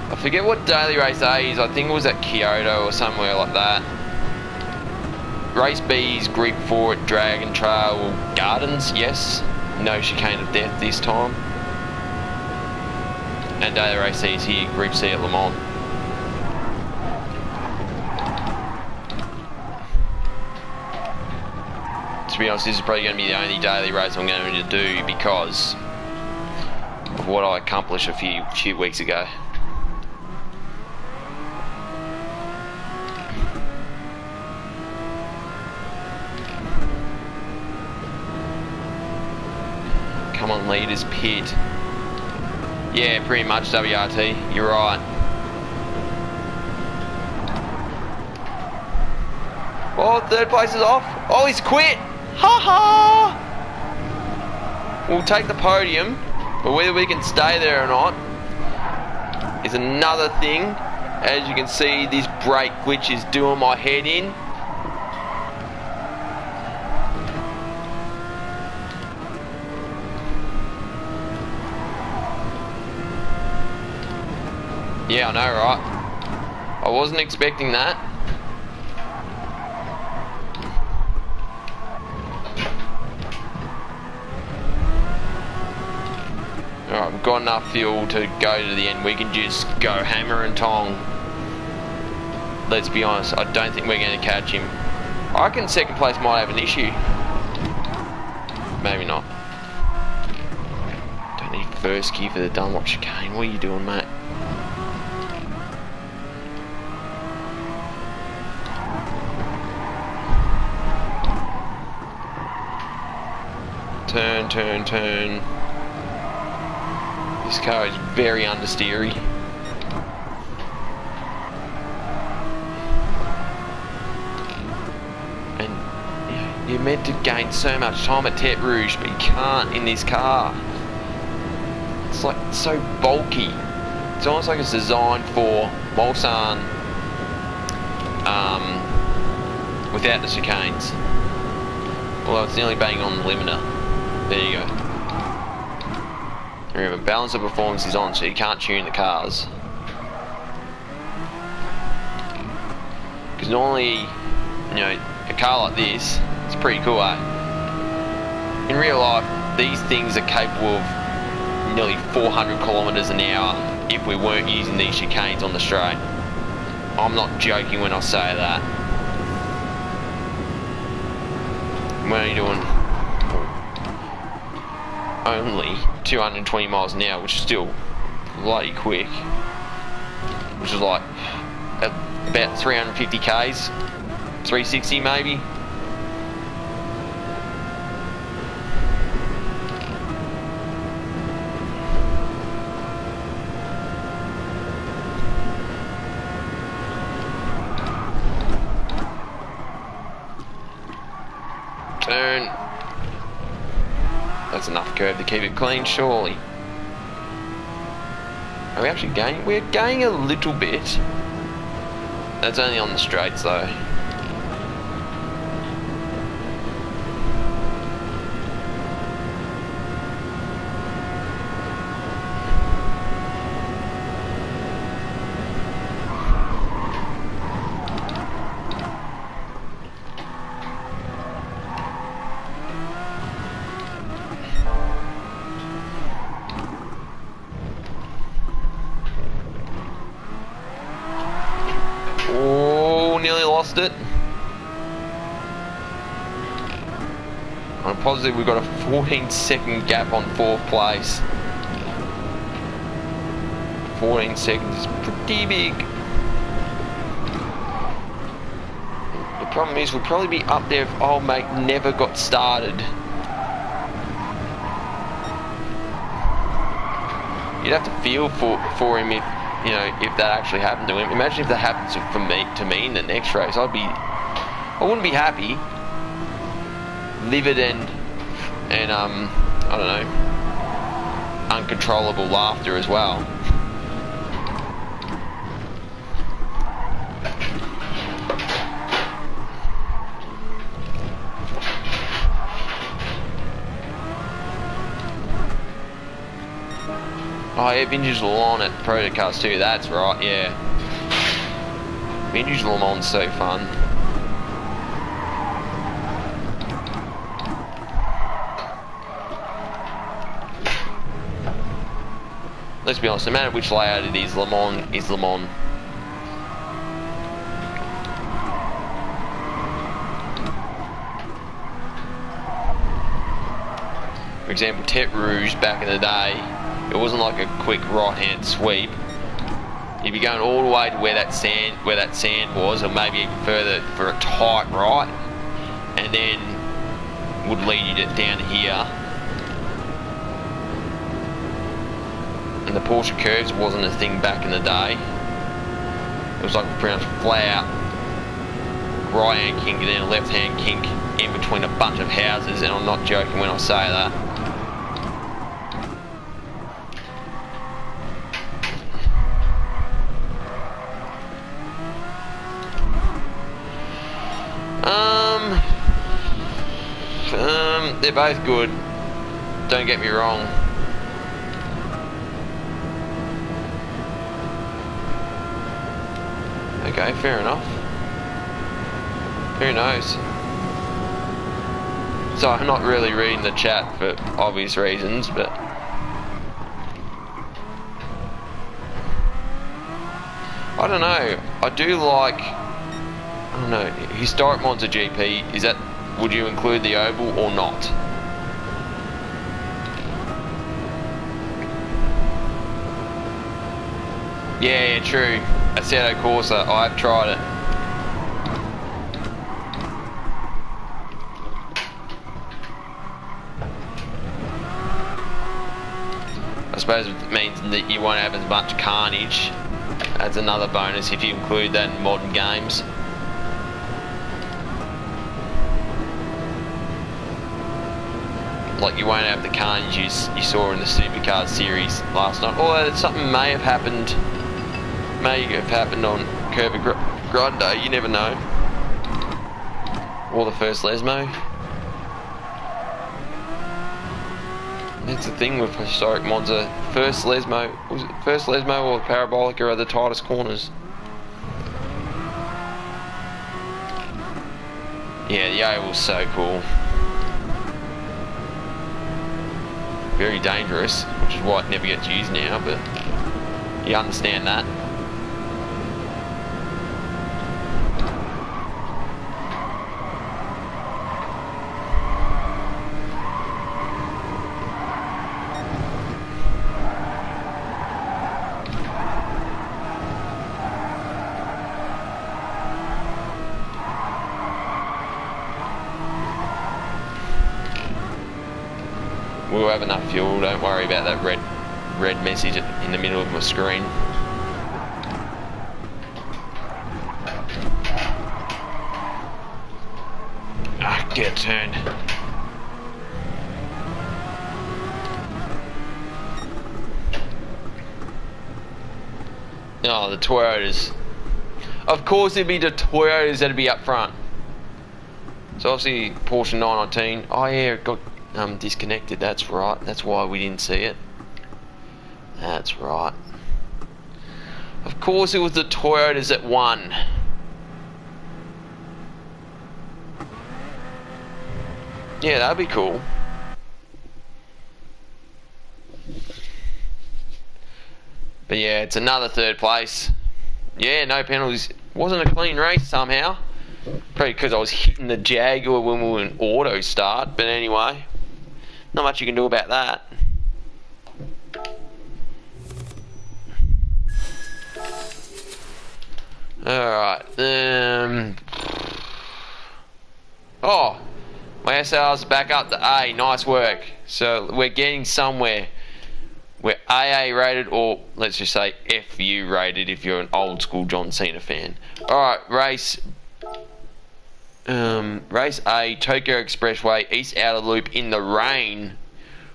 I forget what daily race A is. I think it was at Kyoto or somewhere like that. Race B is Group 4 at Dragon Trail Gardens, yes. No chicane of death this time. And daily race C is here, Group C at Le Mans. To be honest, this is probably going to be the only daily race I'm going to do because of what I accomplished a few weeks ago. Come on, leaders, pit. Yeah, pretty much WRT, you're right. Oh, third place is off. Oh, he's quit. Ha ha! We'll take the podium, but whether we can stay there or not is another thing. As you can see, this brake glitch is doing my head in. Yeah, I know, right? I wasn't expecting that. Alright, we've got enough fuel to go to the end. We can just go hammer and tong. Let's be honest, I don't think we're going to catch him. I reckon second place might have an issue. Maybe not. Don't need first gear for the Dunlop chicane. What are you doing, mate? Turn, turn, turn. This car is very understeery. And you're meant to gain so much time at Tete Rouge, but you can't in this car. It's like so bulky. It's almost like it's designed for Mulsanne without the chicanes. Although it's nearly banging on the limiter. There you go. Remember, balance of performance is on, so you can't tune the cars. Because normally, you know, a car like this, it's pretty cool, eh? In real life, these things are capable of nearly 400 kilometers an hour if we weren't using these chicanes on the straight. I'm not joking when I say that. We're only doing only 220 miles an hour, which is still bloody quick, which is like about 350 k's, 360 maybe. Turn. That's enough curve to keep it clean, surely. Are we actually gaining? We're gaining a little bit. That's only on the straights though. Nearly lost it. I'm positive we've got a 14-second gap on 4th place. 14 seconds is pretty big. The problem is we'll probably be up there if old mate never got started. You'd have to feel for him if, you know, if that actually happened to him. Imagine if that happens to me in the next race. I wouldn't be happy. Livid and I don't know, uncontrollable laughter as well. Oh yeah, Vintage Le Mans at Protocast too, that's right, yeah. Vintage Le Mans so fun. Let's be honest, no matter which layout it is, Le Mans is Le Mans. For example, Tete Rouge back in the day, it wasn't like a quick right-hand sweep. You'd be going all the way to where that sand was, or maybe even further for a tight right, and then would lead you down here. And the Porsche curves wasn't a thing back in the day. It was like pretty much flat out right-hand kink and then a left-hand kink in between a bunch of houses, and I'm not joking when I say that. They're both good. Don't get me wrong. Okay, fair enough. Who knows? So I'm not really reading the chat for obvious reasons, but I don't know. I do like, I don't know, historic Monza GP. Is that, would you include the oval or not? Yeah, true. Assetto Corsa, I've tried it. I suppose it means that you won't have as much carnage. That's another bonus if you include that in modern games. Like you won't have the carnage you saw in the Supercars series last night. Although something may have happened on Curva Grande, you never know. Or the first Lesmo. That's the thing with historic Monza. First Lesmo, was it first Lesmo or Parabolica are the tightest corners? Yeah, the oval's so cool. Very dangerous, which is why it never gets used now, but you understand that. We'll have enough fuel, don't worry about that red message in the middle of my screen. Ah, get turned. Oh, the Toyotas. Of course it'd be the Toyotas that'd be up front. So obviously Porsche 919. Oh yeah, it got disconnected, that's right. That's why we didn't see it. That's right. Of course it was the Toyotas that won. Yeah, that'd be cool. But yeah, it's another third place. Yeah, no penalties. Wasn't a clean race somehow. Probably because I was hitting the Jaguar when we were in auto start. But anyway, not much you can do about that. Alright. Oh, my SR's back up to A. Nice work. So we're getting somewhere. We're AA rated, or let's just say FU rated if you're an old school John Cena fan. Alright, race A, Tokyo Expressway, East Outer Loop in the rain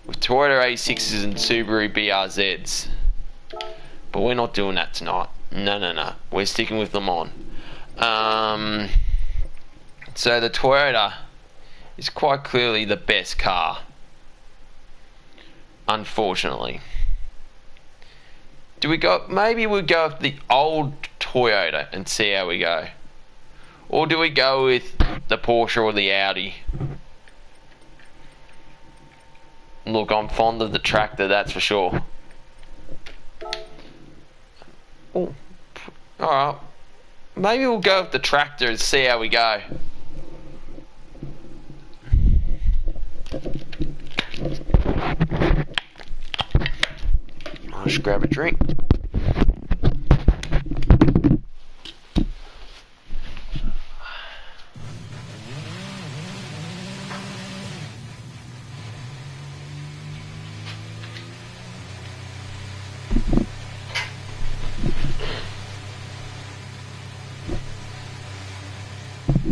with Toyota A6s and Subaru BRZs. But we're not doing that tonight. No. We're sticking with them on. So the Toyota is quite clearly the best car. Unfortunately. Do we go? Maybe we'll go with the old Toyota and see how we go. Or do we go with the Porsche or the Audi? Look, I'm fond of the tractor, that's for sure. Oh, alright. Maybe we'll go with the tractor and see how we go. I'll just grab a drink.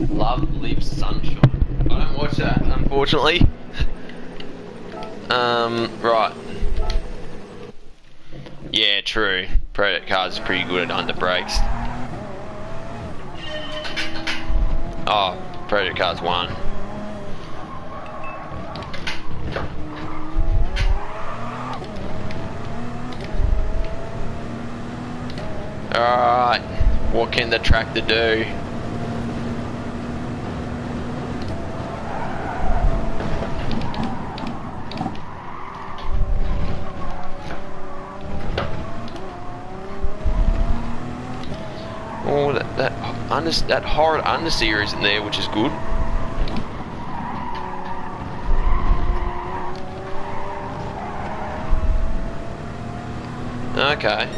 Love Live Sunshine. I don't watch that, unfortunately. Right. Yeah, true. Predator car's pretty good at under brakes. Oh, Predator car's won. Alright, what can the tractor do? Oh, that horrid understeer isn't there, which is good. Okay.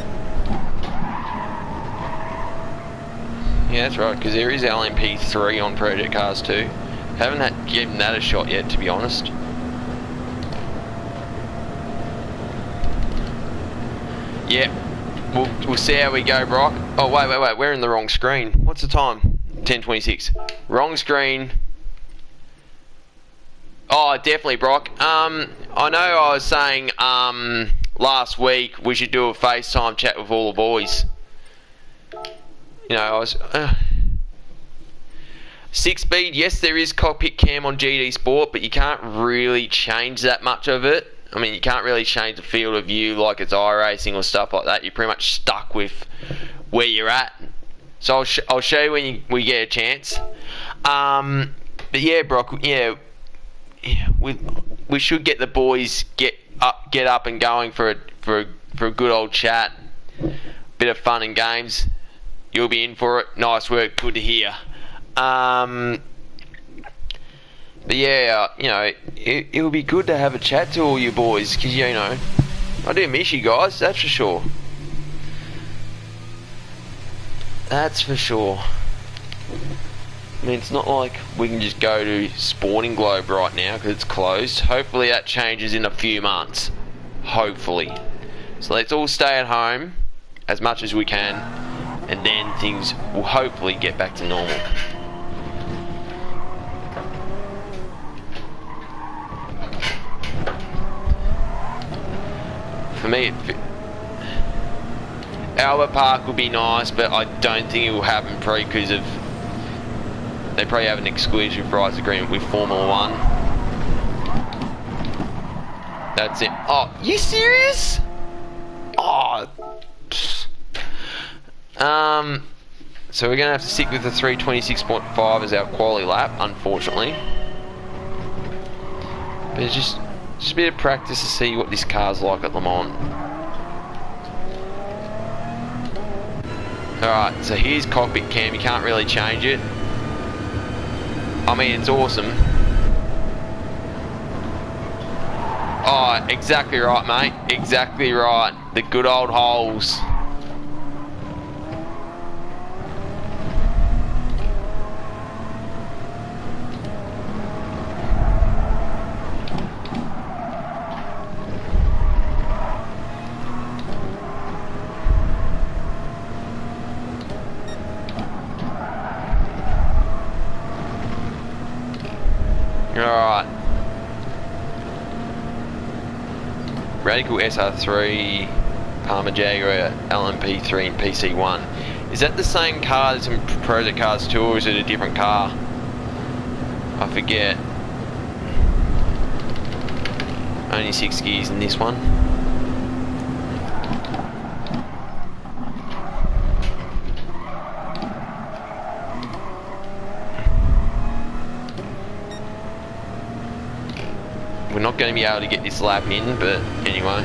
Yeah, that's right, because there is LMP3 on Project Cars 2. Haven't given that a shot yet, to be honest. Yeah. We'll see how we go, Brock. Oh, wait, we're in the wrong screen. What's the time? 10:26. Wrong screen. Oh, definitely, Brock. I know I was saying last week we should do a FaceTime chat with all the boys. You know, I was... 6-speed, yes, there is cockpit cam on GD Sport, but you can't really change that much of it. I mean, you can't really change the field of view like it's iRacing or stuff like that. You're pretty much stuck with where you're at. So I'll show you when we get a chance. But yeah, Brock, yeah, we should get the boys get up and going for a good old chat. Bit of fun and games. You'll be in for it. Nice work. Good to hear. But yeah, you know, it would be good to have a chat to all you boys, because, you know, I do miss you guys, that's for sure. That's for sure. I mean, it's not like we can just go to Sporting Globe right now, because it's closed. Hopefully that changes in a few months. Hopefully. So let's all stay at home as much as we can, and then things will hopefully get back to normal. For me, Albert Park would be nice, but I don't think it will happen probably because of they probably have an exclusive rights agreement with Formula 1. That's it. Oh, you serious? Oh. So we're gonna have to stick with the 3:26.5 as our quality lap, unfortunately. But it's just a bit of practice to see what this car's like at Le Mans. Alright, so here's cockpit cam. You can't really change it. I mean, it's awesome. Oh, exactly right, mate. Exactly right. The good old holes. Alright. Radical SR3, Palmer Jaguar, LMP3 and PC1. Is that the same car that's in Project Cars 2, or is it a different car? I forget. Only 6 gears in this one. We're not going to be able to get this lap in, but anyway.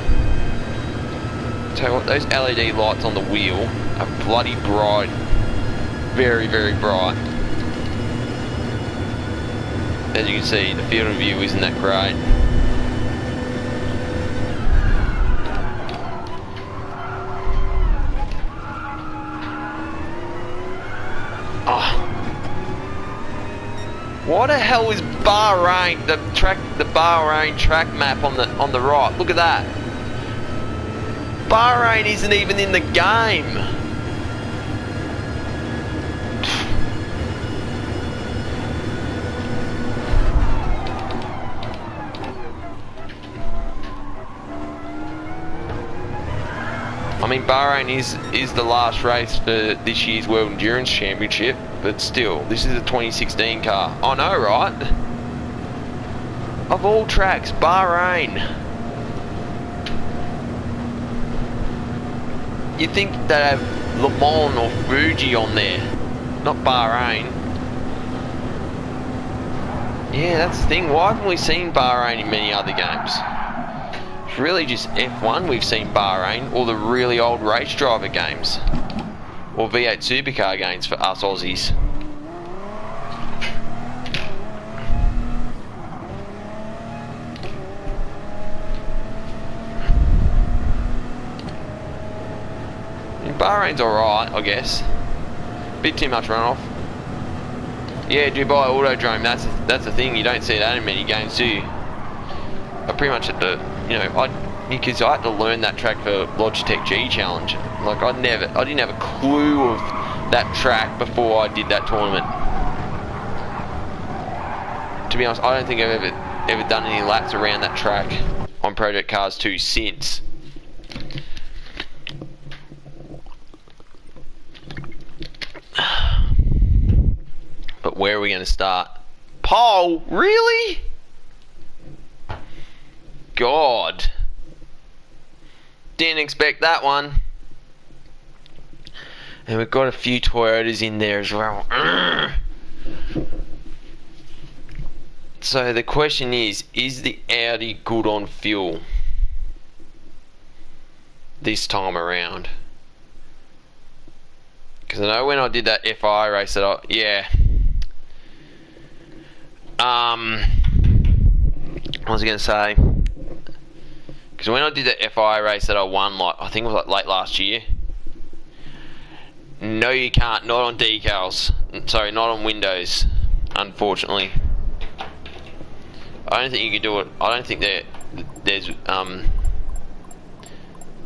Tell you what, those LED lights on the wheel are bloody bright. Very, very bright. As you can see, the field of view isn't that great. Oh. What the hell is Bahrain? The Bahrain track map on the right. Look at that. Bahrain isn't even in the game. I mean, Bahrain is the last race for this year's World Endurance Championship, but still, this is a 2016 car. I know, right? Of all tracks, Bahrain. You'd think they'd have Le Mans or Fuji on there, not Bahrain. Yeah, that's the thing. Why haven't we seen Bahrain in many other games? It's really just F1 we've seen Bahrain, or the really old race driver games, or V8 supercar games for us Aussies. Bahrain's alright, I guess. Bit too much runoff. Yeah, Dubai Autodrome, that's the thing, you don't see that in many games, do you? I pretty much had to, you know, because I had to learn that track for Logitech G Challenge. Like, I didn't have a clue of that track before I did that tournament. To be honest, I don't think I've ever done any laps around that track on Project Cars 2 since. But where are we going to start? Pole? Really? God. Didn't expect that one. And we've got a few Toyotas in there as well. So the question is the Audi good on fuel this time around? Because I know when I did that FI race that what was I going to say? Because when I did the FI race that I won, like, I think it was like late last year. No, you can't. Not on decals. Sorry, not on windows. Unfortunately, I don't think you can do it. I don't think there's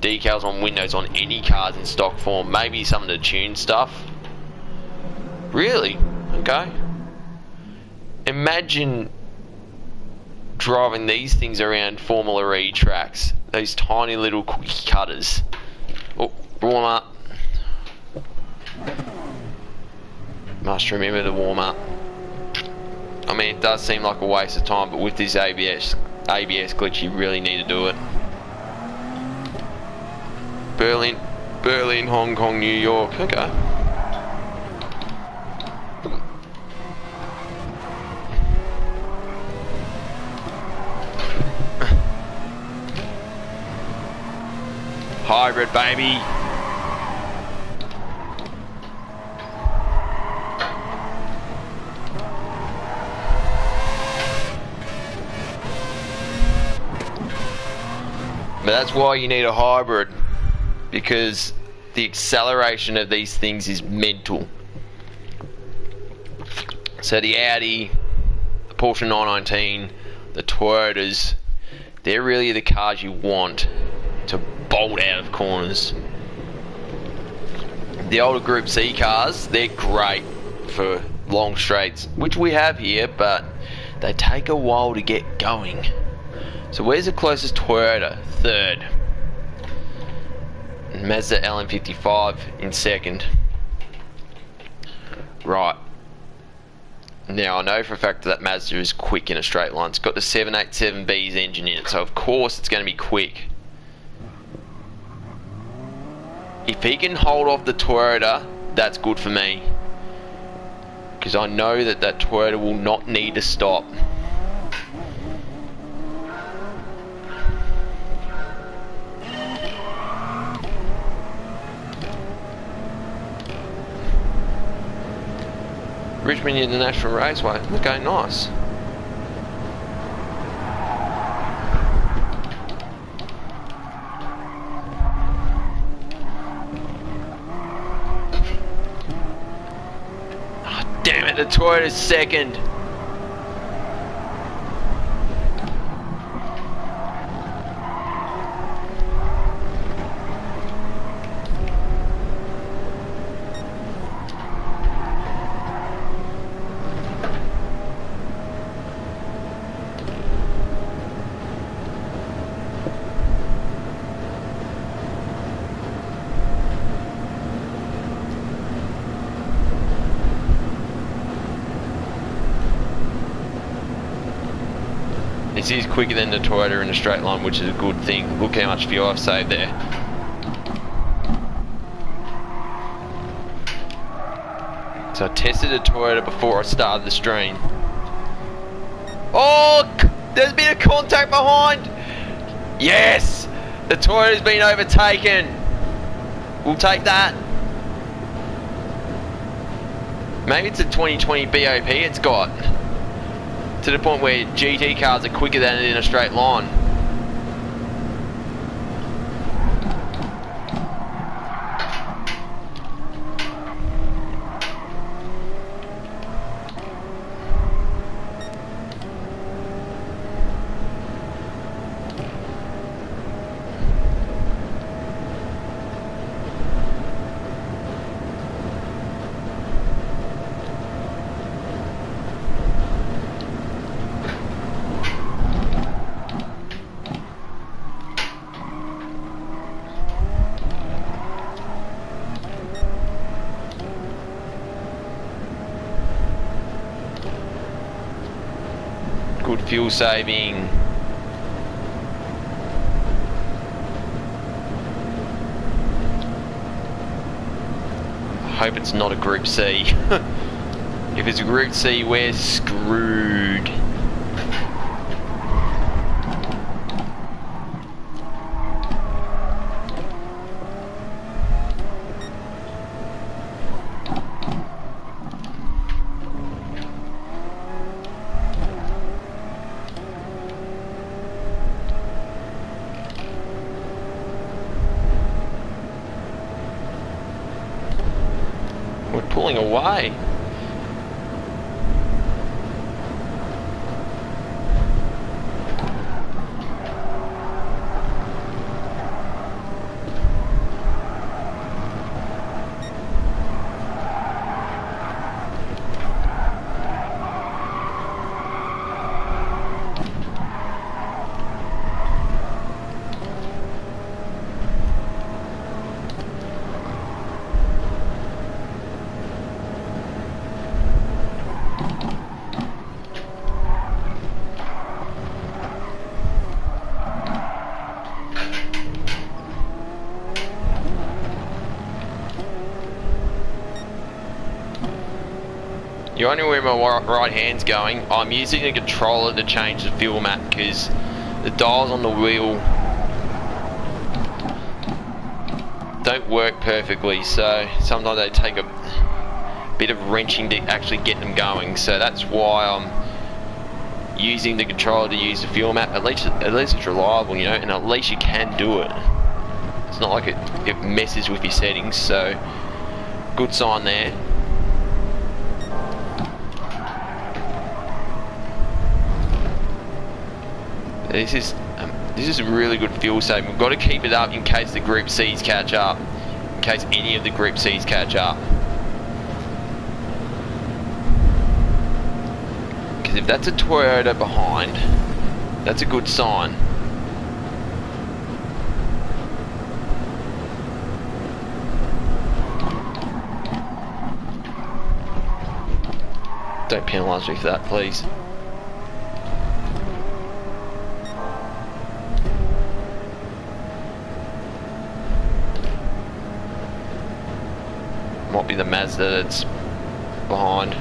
decals on windows on any cars in stock form. Maybe some of the tuned stuff. Really? Okay. Imagine driving these things around Formula E tracks. Those tiny little cookie cutters. Oh, warm up. Must remember to warm up. I mean, it does seem like a waste of time, but with this ABS glitch, you really need to do it. Berlin, Hong Kong, New York. Okay. Hybrid, baby. But that's why you need a hybrid, because the acceleration of these things is mental. So the Audi, the Porsche 919, the Toyotas, they're really the cars you want to bolt out of corners. The older Group C cars, they're great for long straights, which we have here, but they take a while to get going. So where's the closest Toyota? Third. And Mazda LM55 in second. Right. Now I know for a fact that Mazda is quick in a straight line. It's got the 787B's engine in it, so of course it's going to be quick. If he can hold off the Toyota, that's good for me. Because I know that that Toyota will not need to stop. Richmond International Raceway. Okay, nice. Oh, damn it, the Toyota's second. This is quicker than the Toyota in a straight line, which is a good thing. Look how much fuel I've saved there. So I tested a Toyota before I started the stream. Oh, there's been a contact behind. Yes, the Toyota's been overtaken. We'll take that. Maybe it's a 2020 BOP it's got. To the point where GT cars are quicker than it in a straight line. Good fuel saving. I hope it's not a Group C. If it's a Group C, we're screwed. We're pulling away. You only where my right hand's going. I'm using a controller to change the fuel map because the dials on the wheel don't work perfectly, so sometimes they take a bit of wrenching to actually get them going. So that's why I'm using the controller to use the fuel map. At least it's reliable, you know, and at least you can do it. It's not like it messes with your settings, so good sign there. This is a really good fuel saving. We've got to keep it up in case the Group C's catch up. In case any of the Group C's catch up. Because if that's a Toyota behind, that's a good sign. Don't penalise me for that, please. Might be the Mazda that's behind.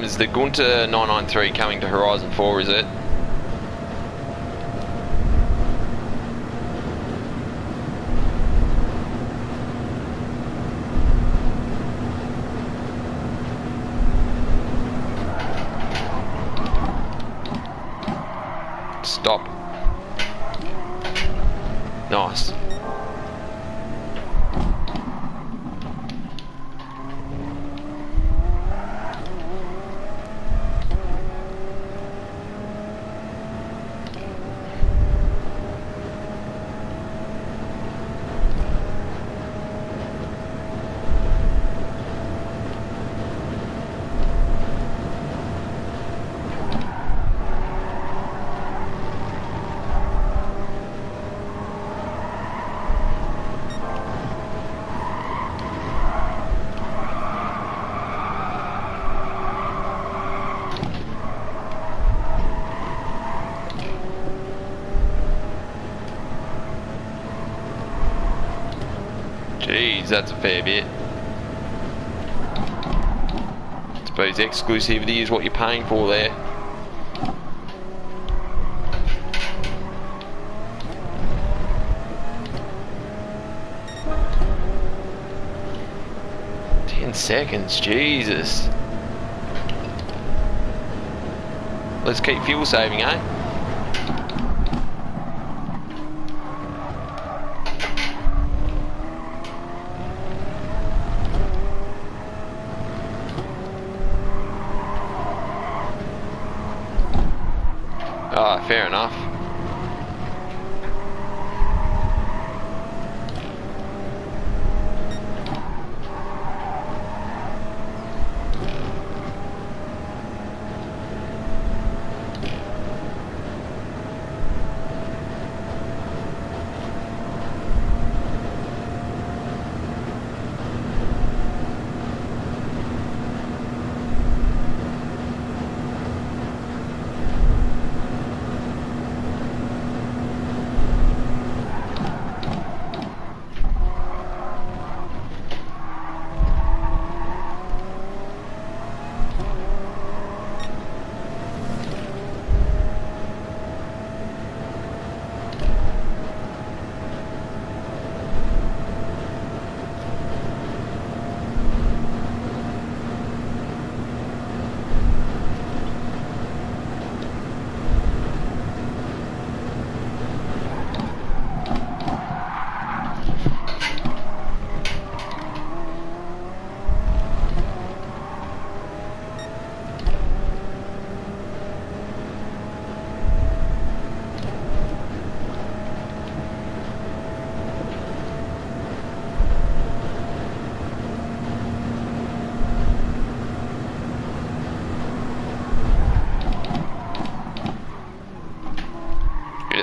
Is the Gunter 993 coming to Horizon 4, is it? Stop. Nice. Jeez, that's a fair bit. I suppose exclusivity is what you're paying for there. Seconds, Jesus. Let's keep fuel saving, eh? Ah, fair enough.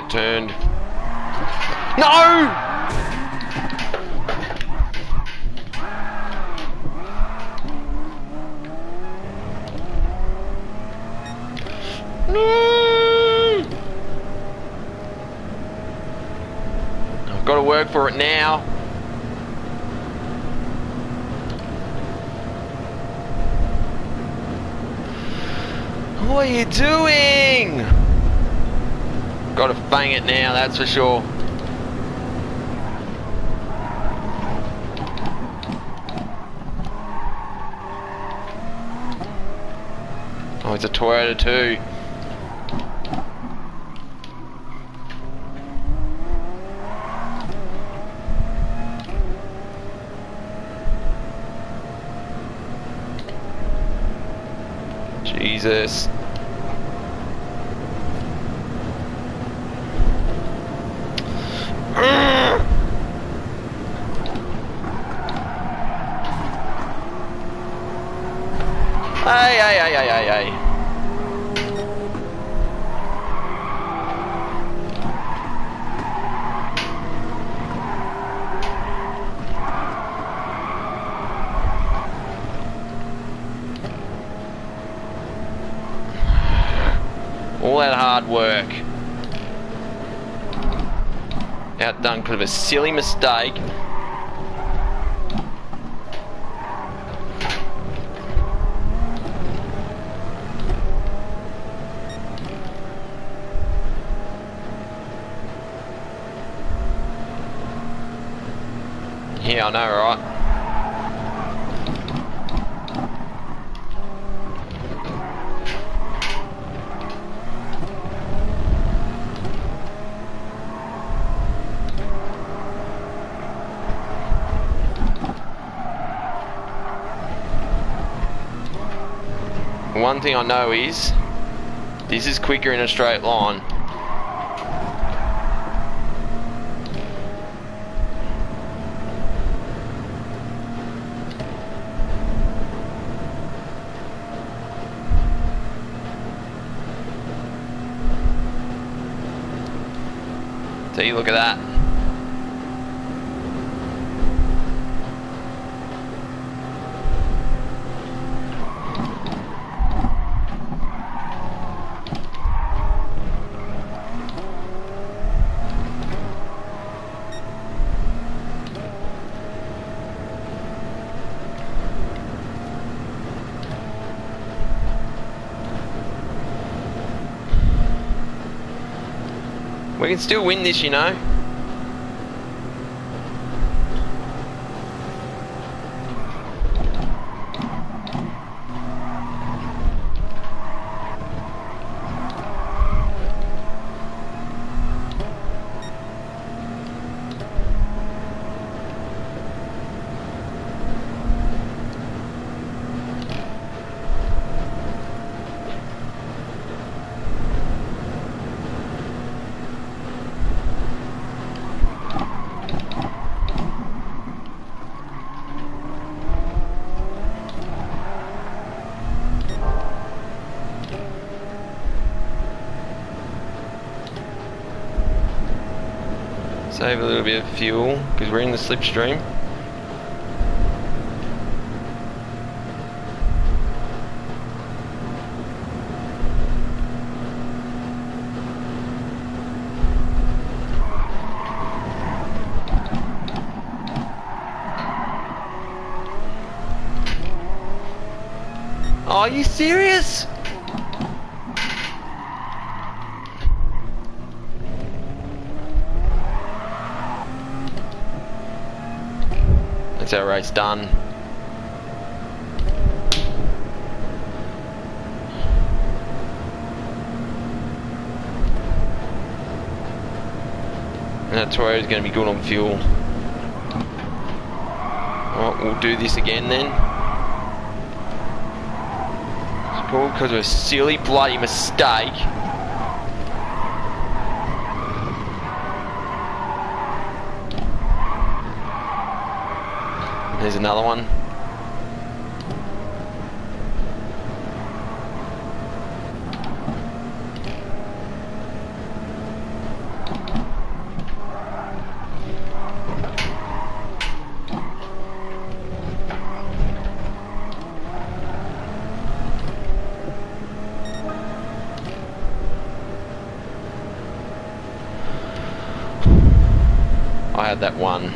Turned. No! No! I've got to work for it now. What are you doing? Got to fang it now, that's for sure. Oh, it's a Toyota too. Jesus. Hey. All that hard work outdone because of a silly mistake. Yeah, I know, right? One thing I know is this is quicker in a straight line. See, look at that. We can still win this, you know. Save a little bit of fuel because we're in the slipstream. Are you serious? That's our race done. And that's where he's going to be good on fuel. Alright, we'll do this again then. It's cool because of a silly bloody mistake. There's another one. I had that one.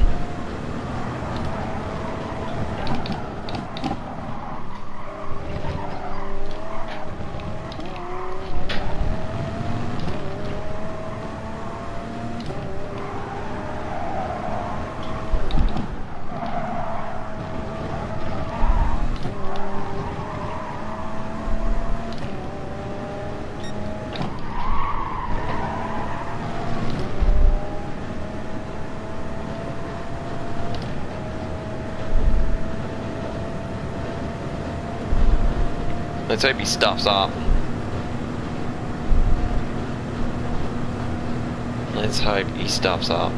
Let's hope he stuffs up. Let's hope he stuffs up.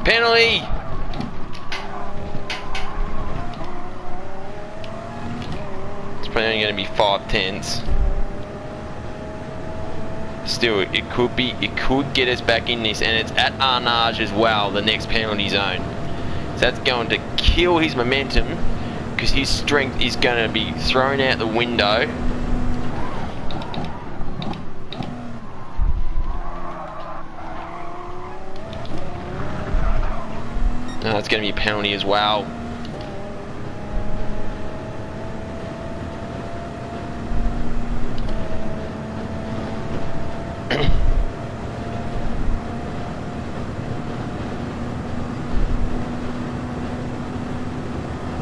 Penalty! It's probably only going to be 5/10. Still, it could get us back in this, and it's at Arnage as well, the next penalty zone. So that's going to kill his momentum, because his strength is going to be thrown out the window. No, it's going to be a penalty as well.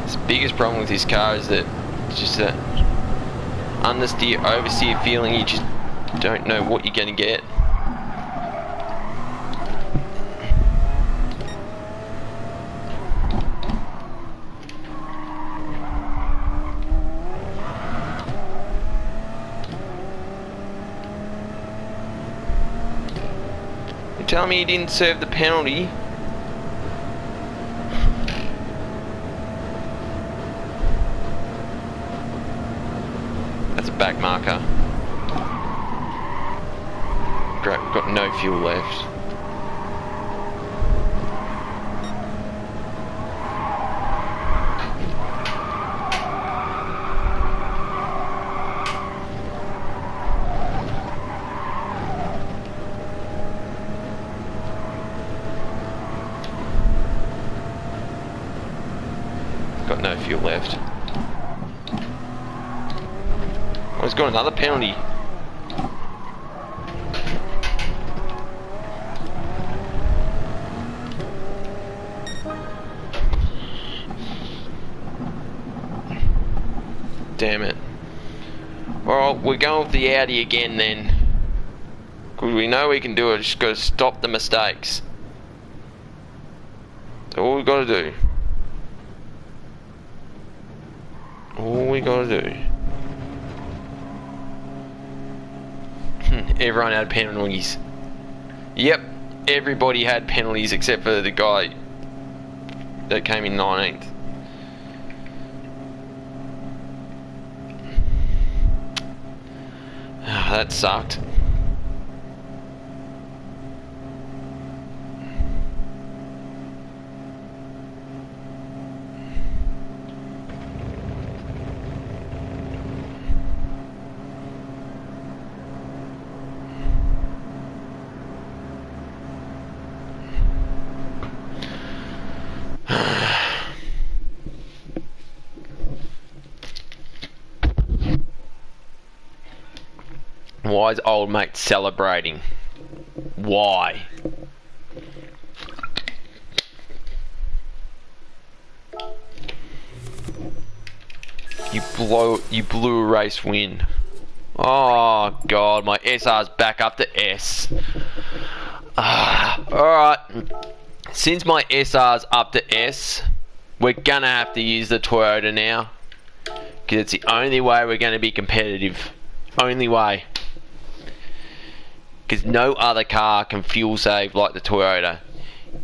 The biggest problem with this car is that it's just that understeer, oversteer feeling. You just don't know what you're going to get. Tell me he didn't serve the penalty. Great, we've got no fuel left. Got no fuel left. Oh, he's got another penalty. Damn it. Well, we're going with the Audi again then. Because we know we can do it, just got to stop the mistakes. That's all we got to do. All we got to do. Everyone had penalties. Yep, everybody had penalties except for the guy that came in 19th. That sucked. Why is old mate celebrating? Why? You blew a race win. Oh god, my SR's back up to S. Alright. Since my SR's up to S, we're gonna have to use the Toyota now. Because it's the only way we're gonna be competitive. Only way. Because no other car can fuel save like the Toyota.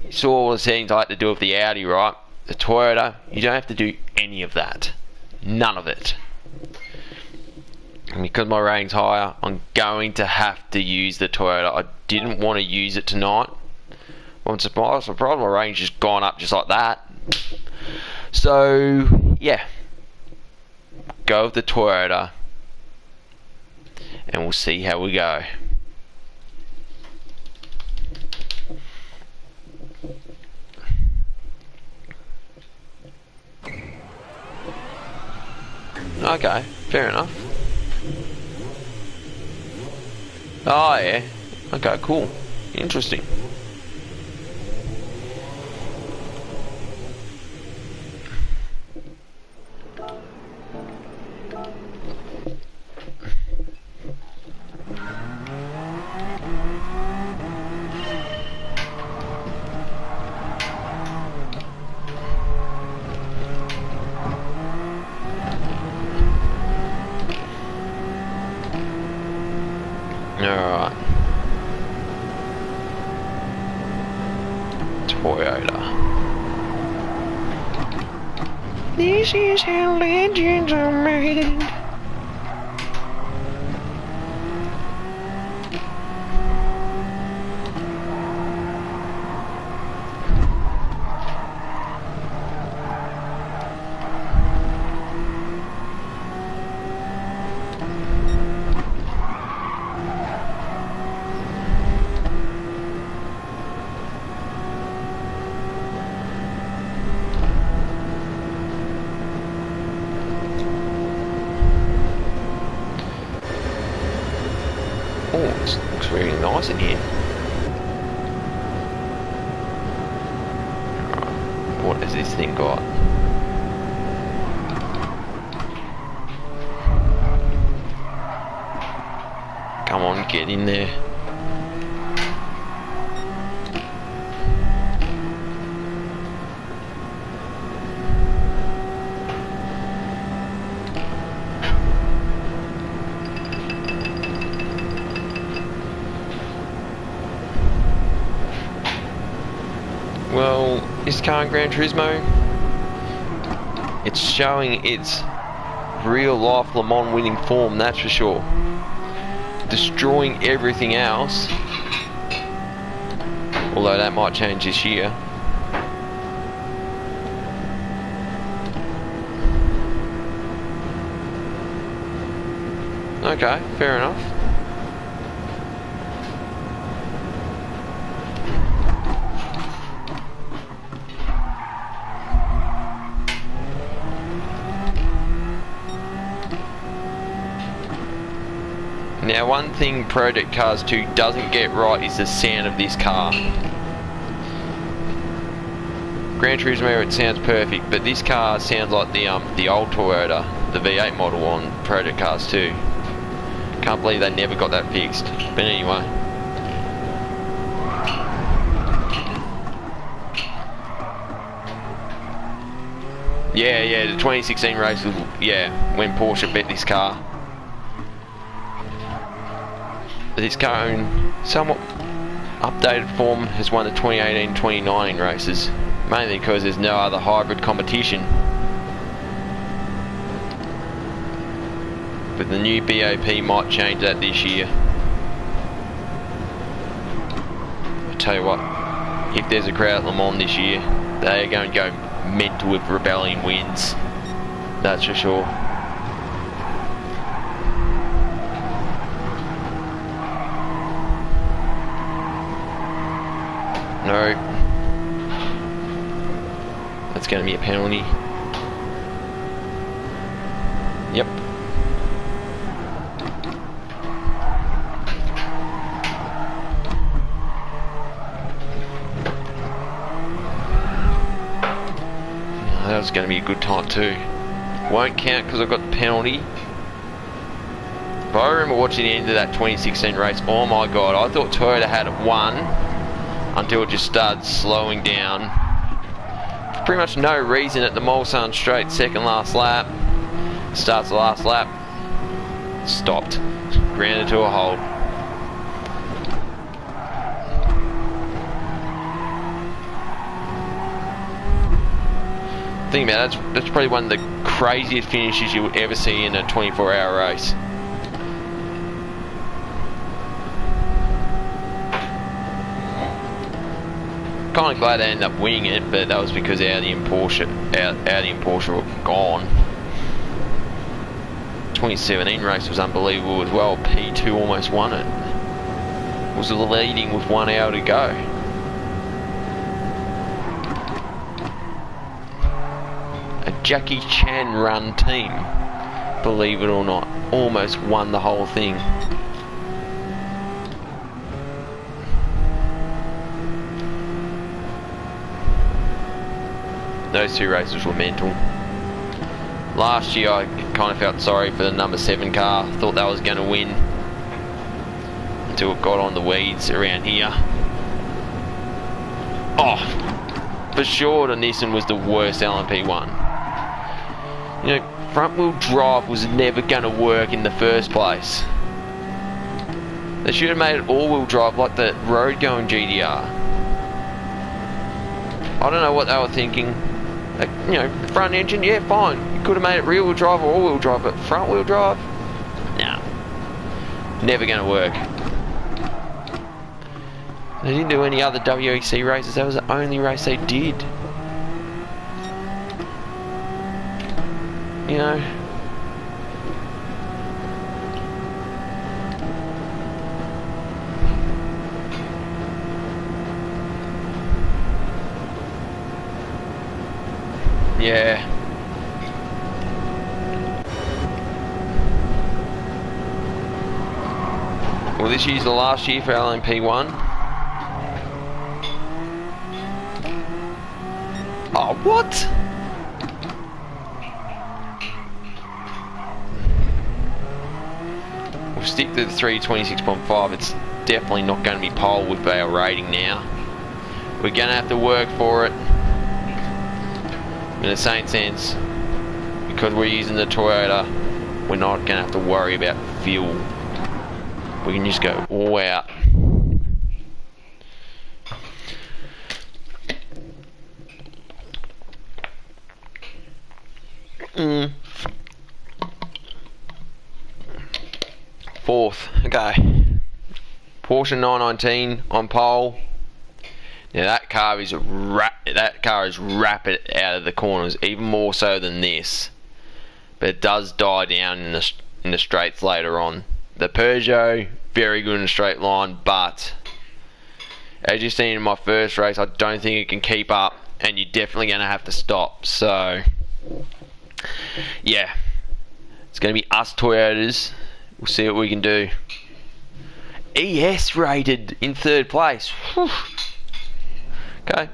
You saw all the settings I had to do with the Audi, right? The Toyota, you don't have to do any of that. None of it. And because my rating's higher, I'm going to have to use the Toyota. I didn't want to use it tonight. I'm surprised my rating's just gone up just like that. So, yeah. Go with the Toyota. And we'll see how we go. Okay, fair enough. Oh yeah. Okay, cool. Interesting. Alright. Toyota. This is how legends are made. Oh, it looks really nice in here. Right, what has this thing got? Come on, get in there. Well, this car in Gran Turismo, it's showing its real life Le Mans winning form, that's for sure. destroying everything else. Although that might change this year. Okay, fair enough. Now, one thing Project Cars 2 doesn't get right is the sound of this car. Gran Turismo, it sounds perfect, but this car sounds like the old Toyota, the V8 model on Project Cars 2. Can't believe they never got that fixed. But anyway. Yeah, the 2016 race was, when Porsche bet this car. This car in somewhat updated form has won the 2018-2019 races, mainly because there's no other hybrid competition. But the new BOP might change that this year. I tell you what, if there's a crowd at Le Mans this year, they are going to go mental if Rebellion wins. That's for sure. No. That's going to be a penalty. Yep. That was going to be a good time too. Won't count because I got the penalty. But I remember watching the end of that 2016 race. Oh my god, I thought Toyota had it won until it just started slowing down. For pretty much no reason at the Mulsanne straight, second last lap. Starts the last lap. Stopped. Grounded to a hold. Think about it, that's probably one of the craziest finishes you would ever see in a 24-hour race. Kind of glad they ended up winning it, but that was because Audi and Porsche were gone. 2017 race was unbelievable as well. P2 almost won it. Was leading with 1 hour to go. A Jackie Chan run team, believe it or not, almost won the whole thing. Those two races were mental. Last year I kind of felt sorry for the number 7 car. Thought that was going to win until it got on the weeds around here. Oh, for sure the Nissan was the worst LMP1. You know, front wheel drive was never going to work in the first place. They should have made it all wheel drive like the road going GDR. I don't know what they were thinking. Like, you know, front engine, yeah, fine. You could have made it rear wheel drive or all wheel drive, but front wheel drive? Nah. Never going to work. They didn't do any other WEC races. That was the only race they did. You know. Yeah. Well, this year's the last year for LMP1. Oh, what? We'll stick to the 326.5. It's definitely not going to be pole with our rating now. We're going to have to work for it. In the same sense, because we're using the Toyota, we're not going to have to worry about fuel. We can just go all out. fourth. Okay. Porsche 919 on pole. Now that car is rapid out of the corners, even more so than this. But it does die down in the straights later on. The Peugeot, very good in a straight line, but as you've seen in my first race, I don't think it can keep up, and you're definitely going to have to stop. So, yeah, it's going to be us Toyotas. We'll see what we can do. ES rated in third place. Whew. Okay.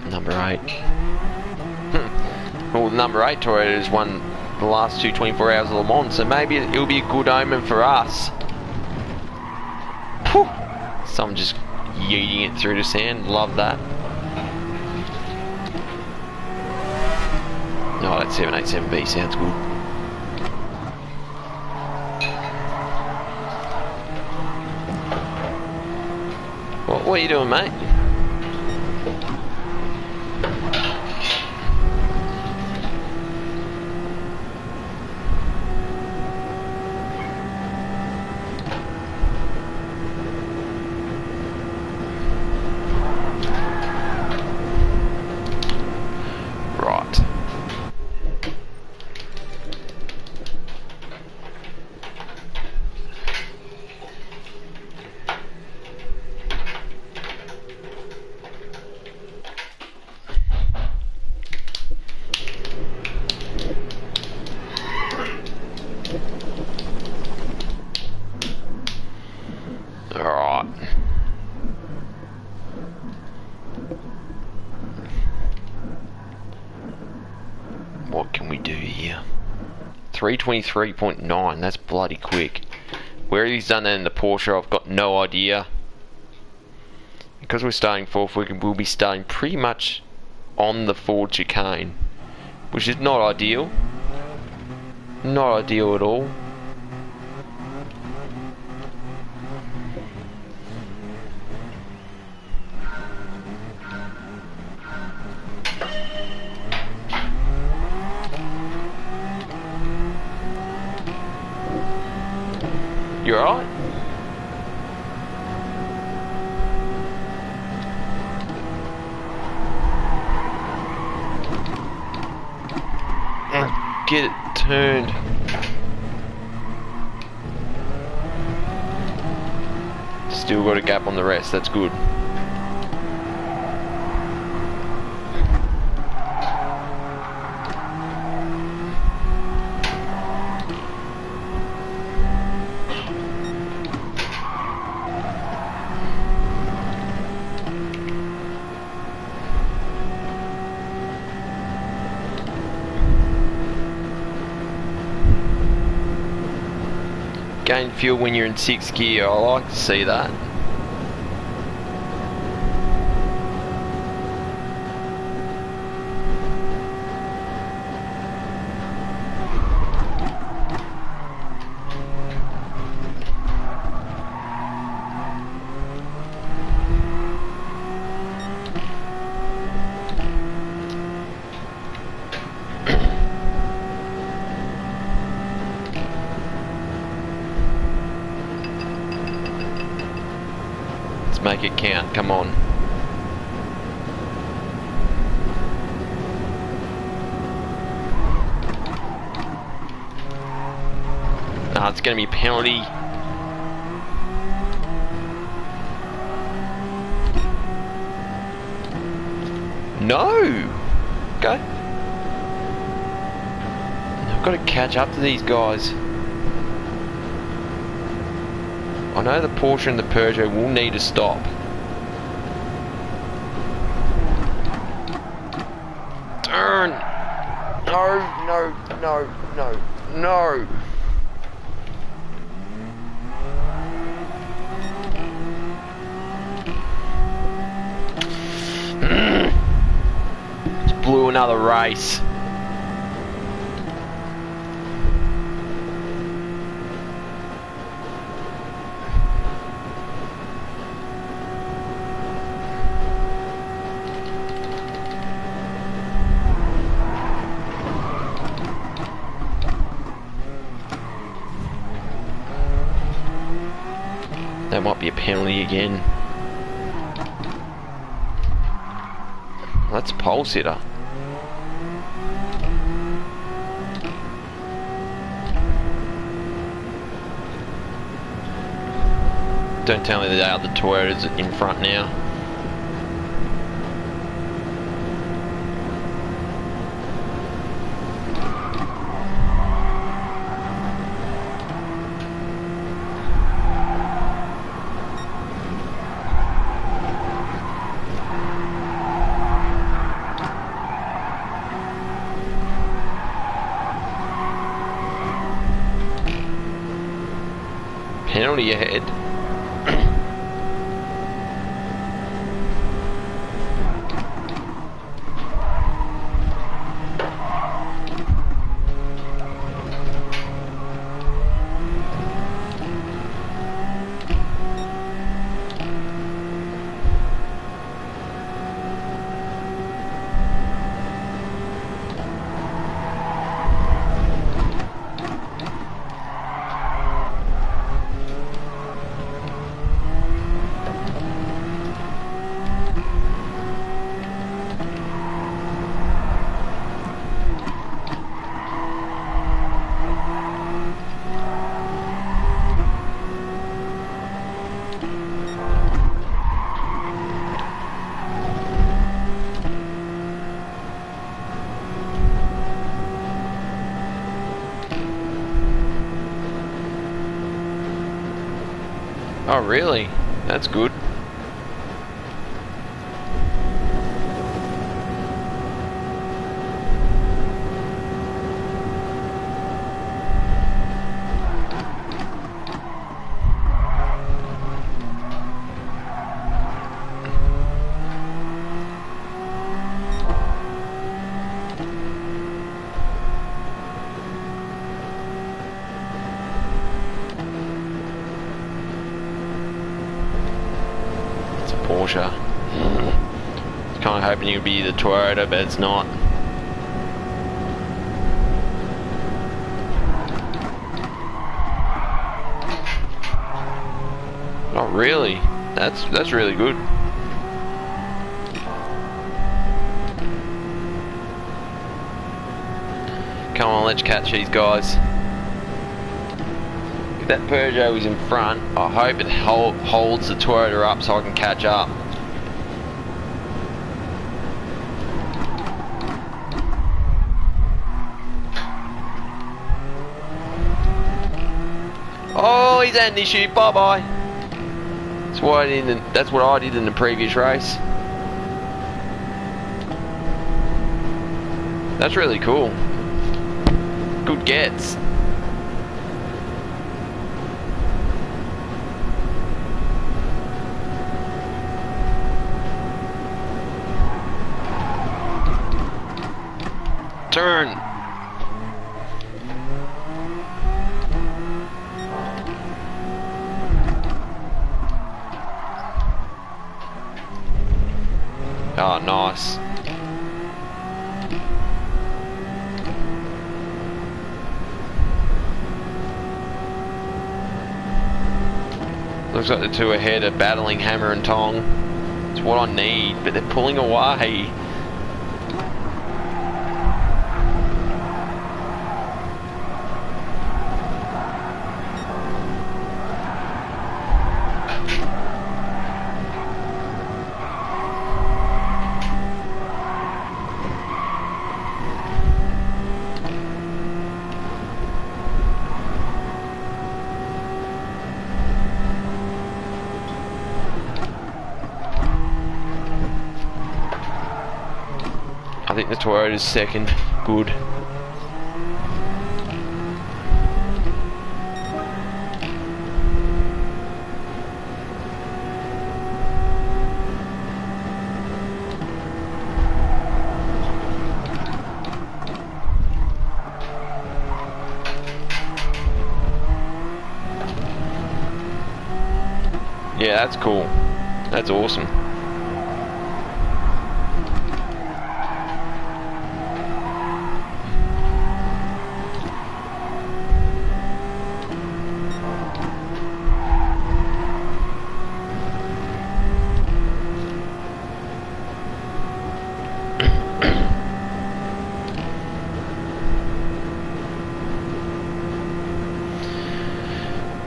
Number 8. Well, number 8 Toyota has won the last 24 hours of Le Mans, so maybe it'll be a good omen for us. Whew. Someone just yeeting it through the sand. Love that. No, that 787B sounds good. What are you doing, mate? What can we do here? 323.9, that's bloody quick. Where he's done that in the Porsche, I've got no idea. Because we're starting fourth, we'll be starting pretty much on the Ford chicane, which is not ideal. Not ideal at all. You alright? Get it turned. Still got a gap on the rest, that's good. Gain fuel when you're in 6th gear, I like to see that. Make it count, come on. Nah, it's gonna be a penalty. No! Okay. I've got to catch up to these guys. I know the Porsche and the Peugeot will need to stop. Darn! No, no, no, no, no! Just blew another race. That might be a penalty again. That's a pole sitter. Don't tell me the other Toyota's in front now. Penalty ahead. Oh really? That's good. Porsche. Kind of hoping it would be the Toyota, but it's not. Not really. That's really good. Come on, let's catch these guys. If that Peugeot is in front, I hope it holds the Toyota up so I can catch up. Oh, he's had an issue. Bye bye. That's what I did in the previous race. That's really cool. Good gets. Turn. Oh, nice. Looks like the two ahead are battling hammer and tong. It's what I need, but they're pulling away. I think the Toyota's second. Good. Yeah, that's cool. That's awesome.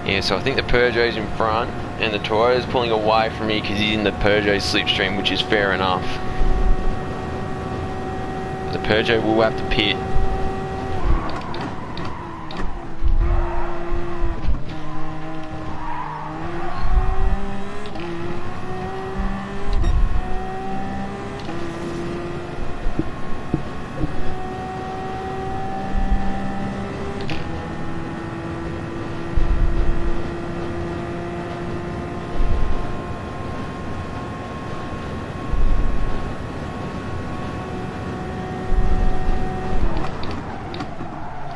Yeah, so I think the Peugeot's in front and the Toyota's pulling away from me because he's in the Peugeot slipstream, which is fair enough. The Peugeot will have to pit.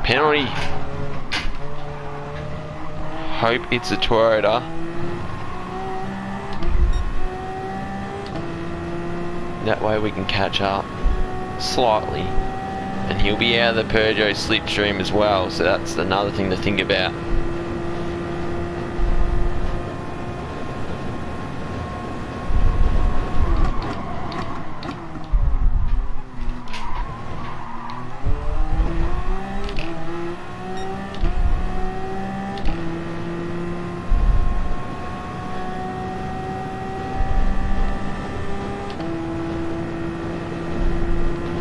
Penalty. Hope it's a Toyota. That way we can catch up slightly. And he'll be out of the Peugeot slipstream as well, so that's another thing to think about.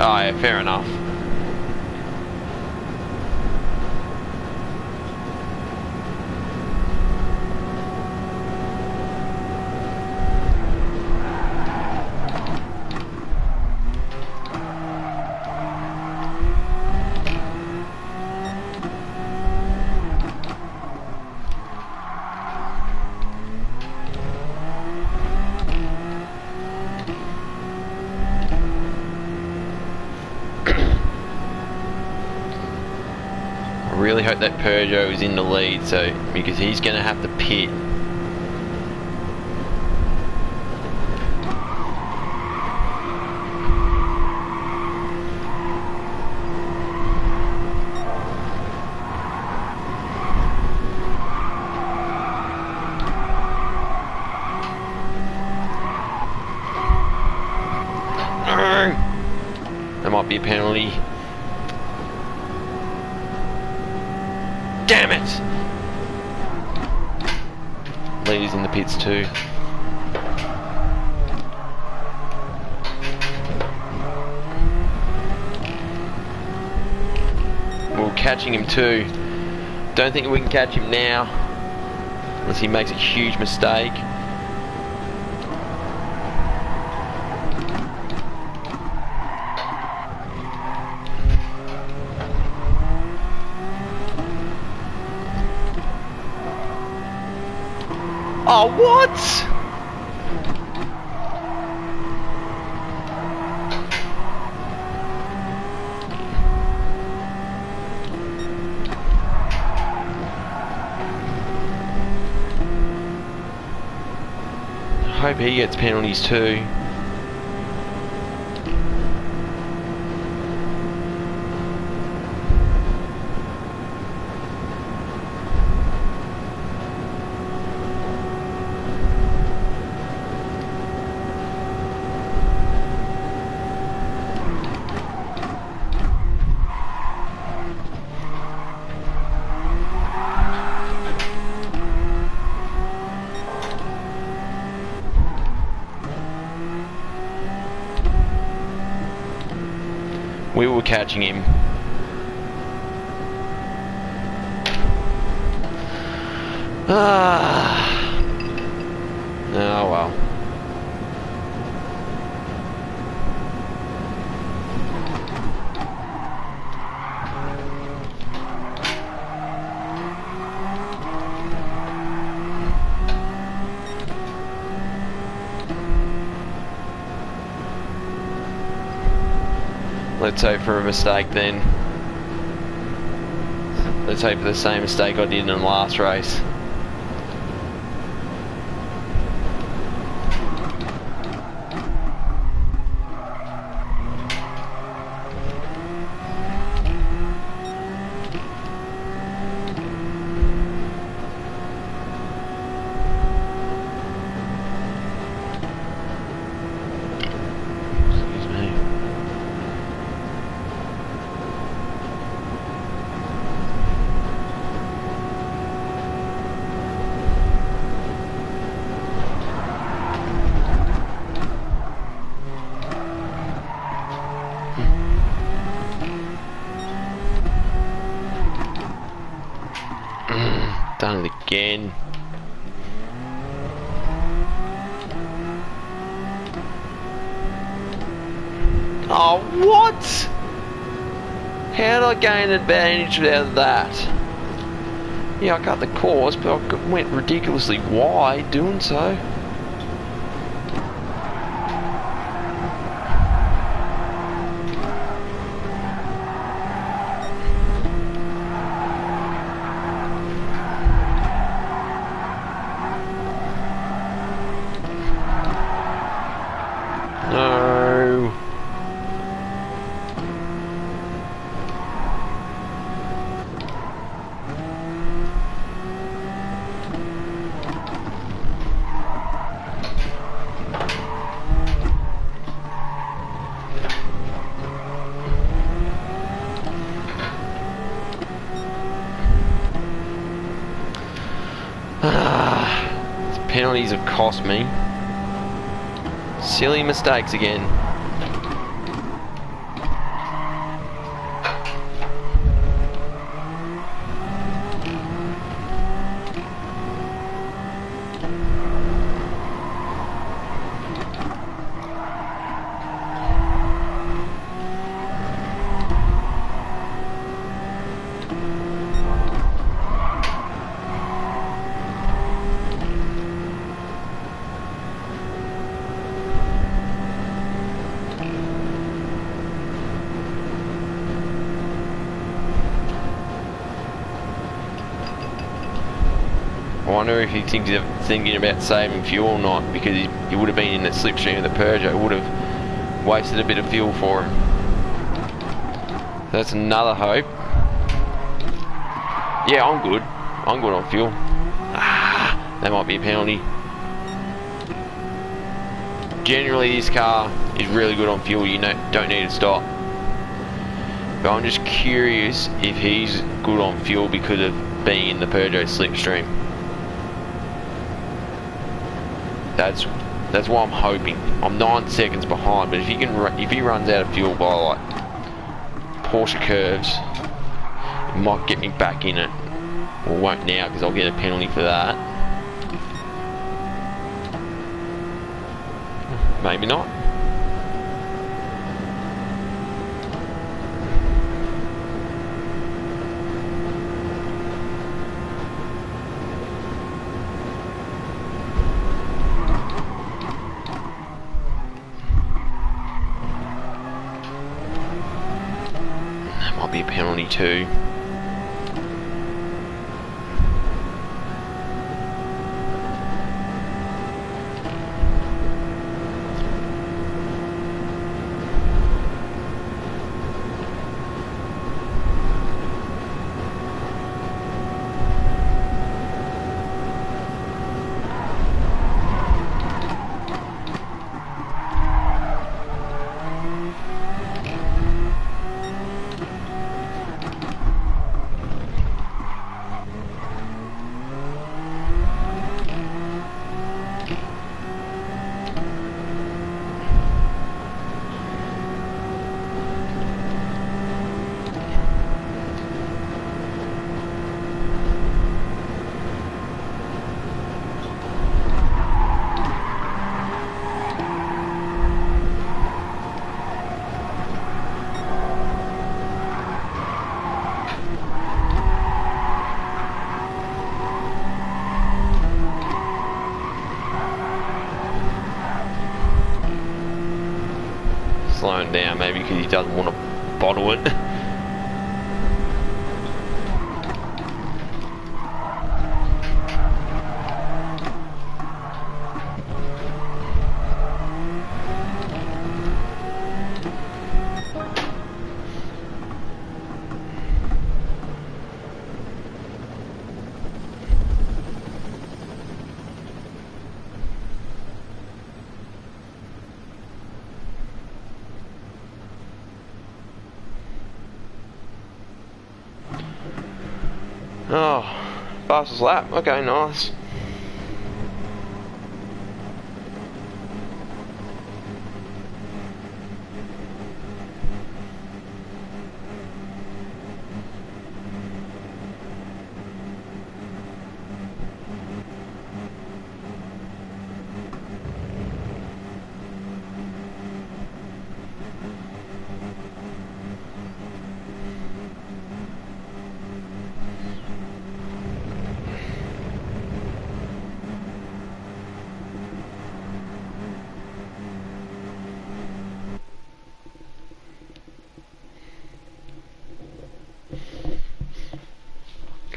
Oh yeah, fair enough. I really hope that Peugeot is in the lead, so because he's going to have to pit. That might be a penalty. Damn it! Leaders in the pits too. We're catching him too. Don't think we can catch him now unless he makes a huge mistake. Oh, what? I hope he gets penalties too. We were catching him. Oh well. Let's hope for a mistake then. Let's hope for the same mistake I did in the last race. done it again. Oh, what? How did I gain advantage out of that? Yeah, I cut the course, but I went ridiculously wide doing so. No. These penalties have cost me. Silly mistakes again. I wonder if he thinks he's thinking about saving fuel or not, because he would have been in that slipstream of the Peugeot. It would have wasted a bit of fuel for him. That's another hope. Yeah, I'm good. I'm good on fuel. Ah, that might be a penalty. Generally, this car is really good on fuel. You don't need to stop. But I'm just curious if he's good on fuel because of being in the Peugeot slipstream. That's what I'm hoping. I'm 9 seconds behind, but if he runs out of fuel by like Porsche curves, it might get me back in it. Well, won't now because I'll get a penalty for that. Maybe not. Be a penalty too. Slowing down maybe because he doesn't want to bottle it. Oh, fastest lap. Okay, nice.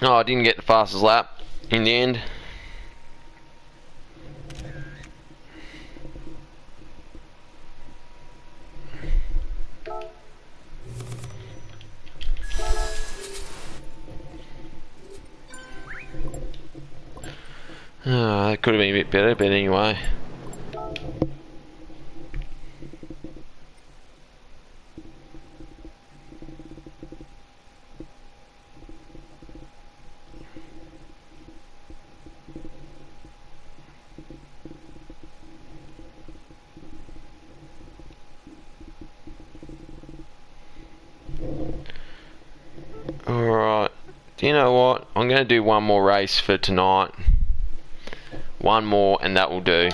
Oh, I didn't get the fastest lap in the end. Oh, that could have been a bit better, but anyway. Alright, do you know what? I'm going to do one more race for tonight. One more and that will do.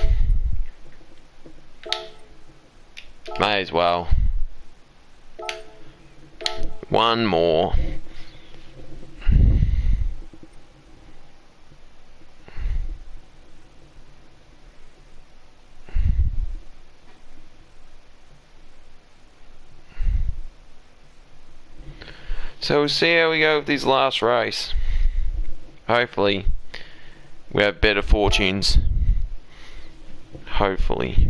May as well. One more. So we'll see how we go with this last race. Hopefully we have better fortunes. Hopefully.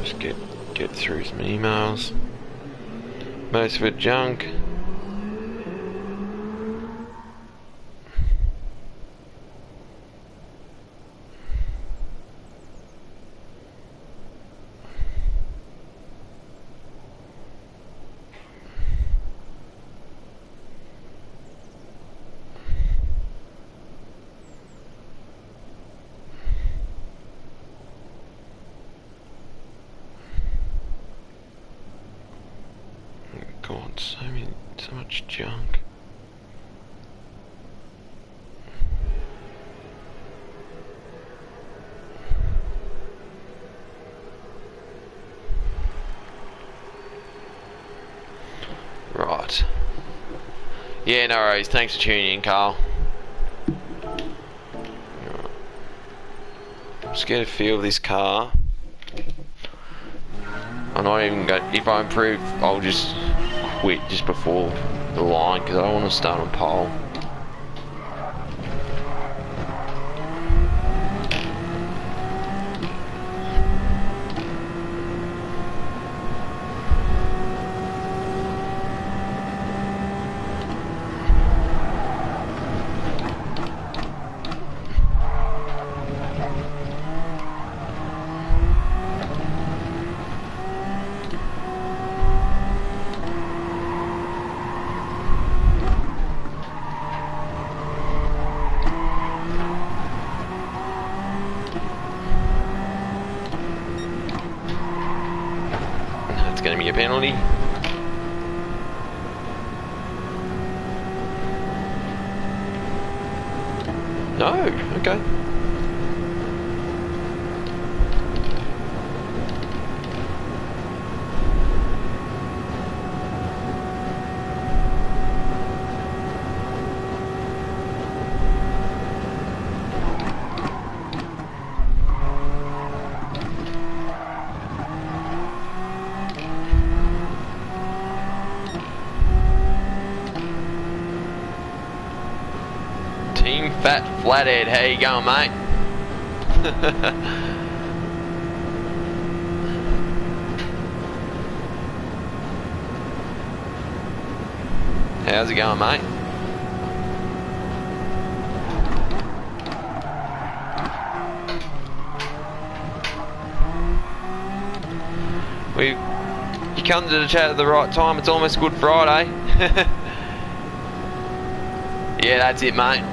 Just get through some emails. Most of it junk. God, so much junk. Right. Yeah, no worries. Thanks for tuning in, Carl. Just get a feel of this car. I'm not even going. If I improve, I'll just quit just before the line because I don't want to start on pole. Going to be a penalty. No, okay. Fat Flathead, how you going, mate? How's it going, mate? You come to the chat at the right time. It's almost Good Friday. Yeah, that's it, mate.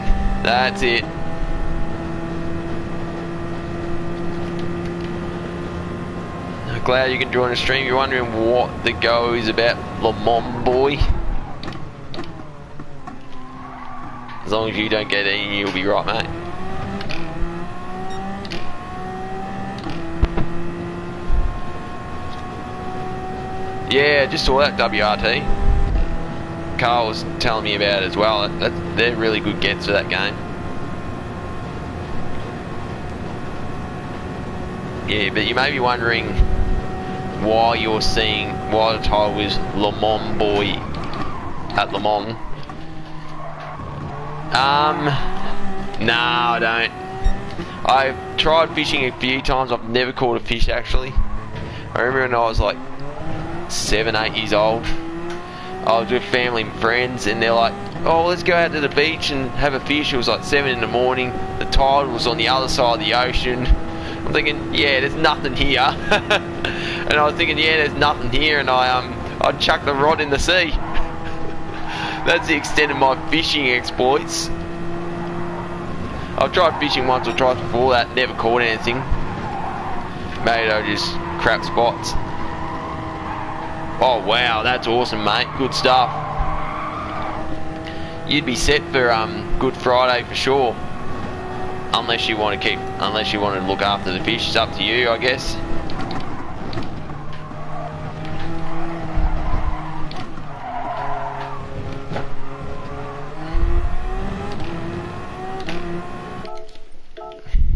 That's it. Glad you can join the stream. You're wondering what the go is about Le Mans boy. As long as you don't get eaten, you'll be right, mate. Yeah, just saw that WRT. Carl was telling me about it as well. They're really good gets for that game. Yeah, but you may be wondering why the title is Le Mans boy at Le Mans. No, I don't. I've tried fishing a few times. I've never caught a fish actually. I remember when I was like 7, 8 years old. I was with family and friends, and they're like, "Oh, let's go out to the beach and have a fish." It was like 7 in the morning. The tide was on the other side of the ocean. I'm thinking, yeah, there's nothing here. And I was thinking, yeah, there's nothing here, and I chucked the rod in the sea. That's the extent of my fishing exploits. I've tried fishing once or twice before that, never caught anything. Mate, I just crap spots. Oh wow, that's awesome, mate. Good stuff. You'd be set for Good Friday for sure. Unless you want to look after the fish, it's up to you, I guess.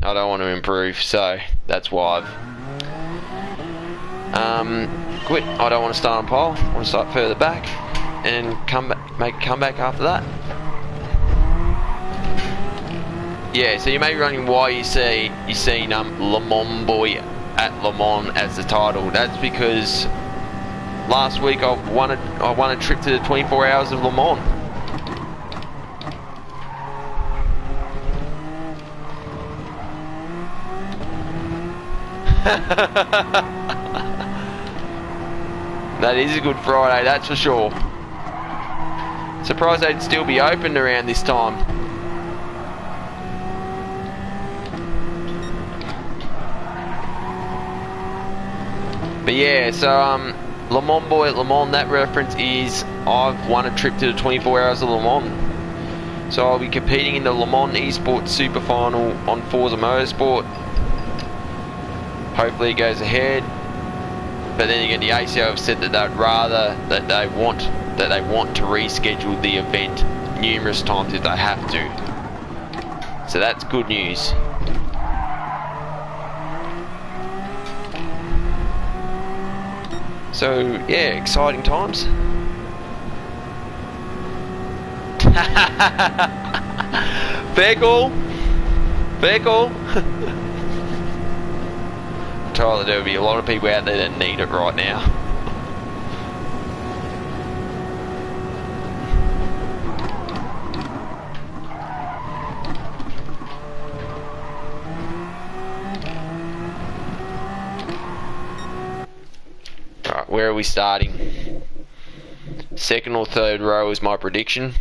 I don't want to improve, so that's why I've quit. I don't want to start on pole. I want to start further back and make a comeback after that. Yeah, so you may be wondering why you've seen Le Mans boy at Le Mans as the title. That's because last week I won a trip to the 24 Hours of Le Mans. That is a Good Friday, that's for sure. Surprised they'd still be open around this time. But yeah, so Le Mans boy at Le Mans, that reference is I've won a trip to the 24 Hours of Le Mans. So I'll be competing in the Le Mans Esports Super Final on Forza Motorsport. Hopefully it goes ahead. But then again, the ACO have said that they want to reschedule the event numerous times if they have to. So that's good news. So yeah, exciting times. Fair call. Fair call. I'm told that there will be a lot of people out there that need it right now. Alright, where are we starting? Second or third row is my prediction.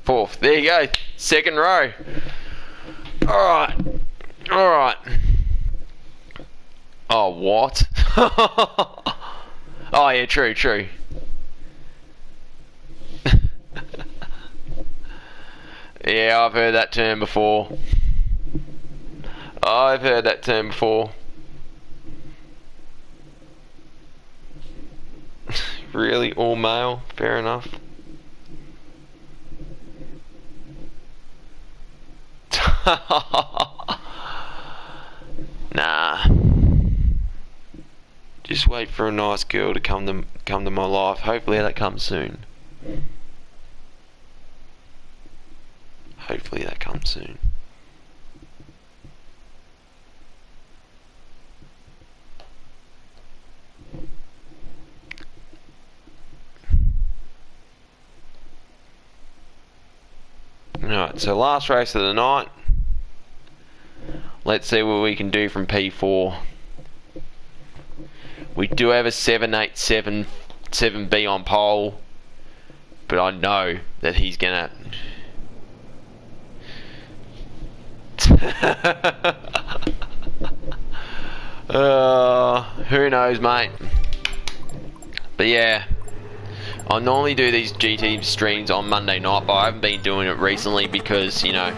Fourth. There you go. Second row. Alright. Alright. Oh, what? Oh, yeah, true. Yeah, I've heard that term before. Really? All male? Fair enough. Nah. Just wait for a nice girl to come to my life. Hopefully that comes soon. Hopefully that comes soon. Alright, so last race of the night. Let's see what we can do from P4. We do have a 787 7B on pole, but I know that he's gonna Who knows, mate? But yeah, I normally do these GT streams on Monday night, but I haven't been doing it recently because, you know,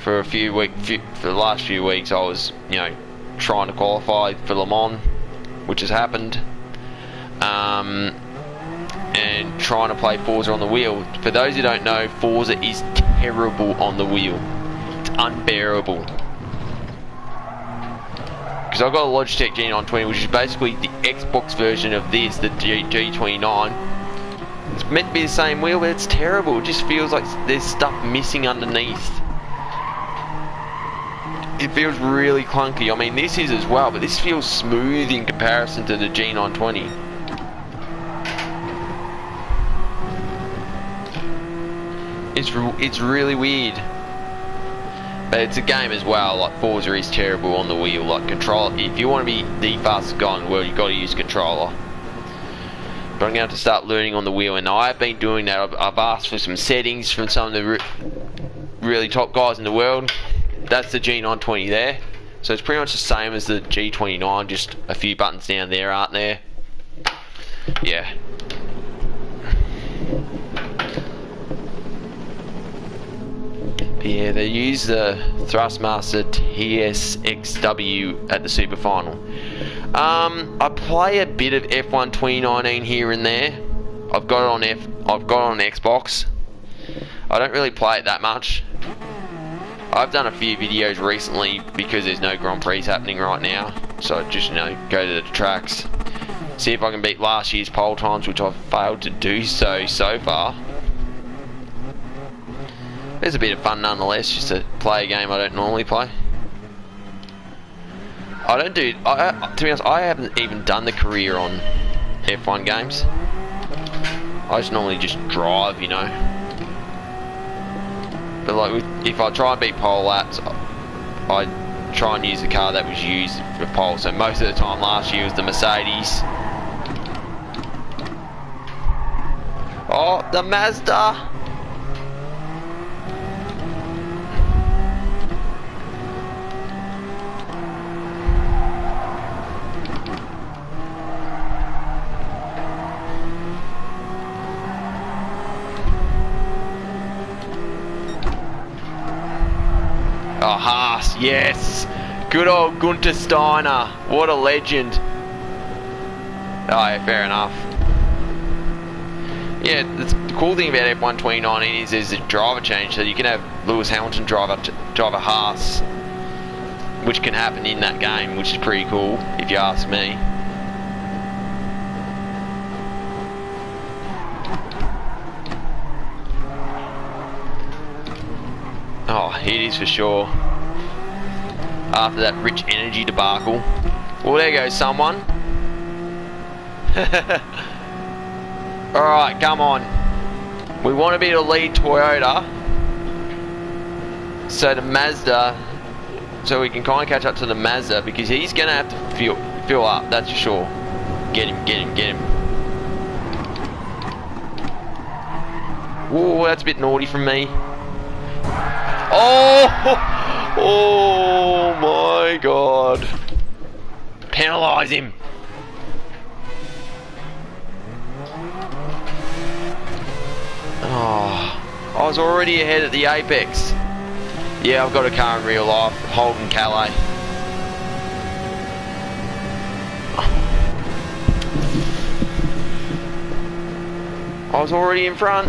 for the last few weeks I was, you know, trying to qualify for Le Mans, which has happened, and trying to play Forza on the wheel. For those who don't know, Forza is terrible on the wheel. It's unbearable. Because I've got a Logitech G920, which is basically the Xbox version of this, the G29. It's meant to be the same wheel, but it's terrible. It just feels like there's stuff missing underneath. It feels really clunky. I mean, this is as well, but this feels smooth in comparison to the G920. It's really weird. But it's a game as well. Like, Forza is terrible on the wheel. Like, control. If you want to be the fastest guy in the world, you've got to use controller. But I'm going to have to start learning on the wheel, and I have been doing that. I've asked for some settings from some of the really top guys in the world. That's the G920 there. So it's pretty much the same as the G29, just a few buttons down there, aren't there? Yeah. But yeah, they use the Thrustmaster TSXW at the Super Final. I play a bit of F1 2019 here and there. I've got it on Xbox. I don't really play it that much. I've done a few videos recently because there's no Grand Prix happening right now, so I just, you know, go to the tracks, see if I can beat last year's pole times, which I've failed to do so far. It's a bit of fun nonetheless, just to play a game I don't normally play. To be honest, I haven't even done the career on F1 games. I just normally just drive, you know. But like, if I try and beat pole laps, I try and use the car that was used for pole. So most of the time last year was the Mercedes. Oh, the Mazda! Oh, Haas, yes! Good old Gunther Steiner. What a legend. Oh, yeah, fair enough. Yeah, the cool thing about F1 2019 is there's a driver change, so you can have Lewis Hamilton drive a Haas, which can happen in that game, which is pretty cool, if you ask me. Oh, it is for sure. After that rich energy debacle. Well, there goes someone. Alright, come on. We want to be the lead Toyota. So the Mazda, so we can kind of catch up to the Mazda, because he's going to have to fill up, that's for sure. Get him, get him, get him. Whoa, that's a bit naughty from me. Oh! Oh my god. Penalise him. Oh, I was already ahead at the apex. Yeah, I've got a car in real life. Holden Calais. I was already in front.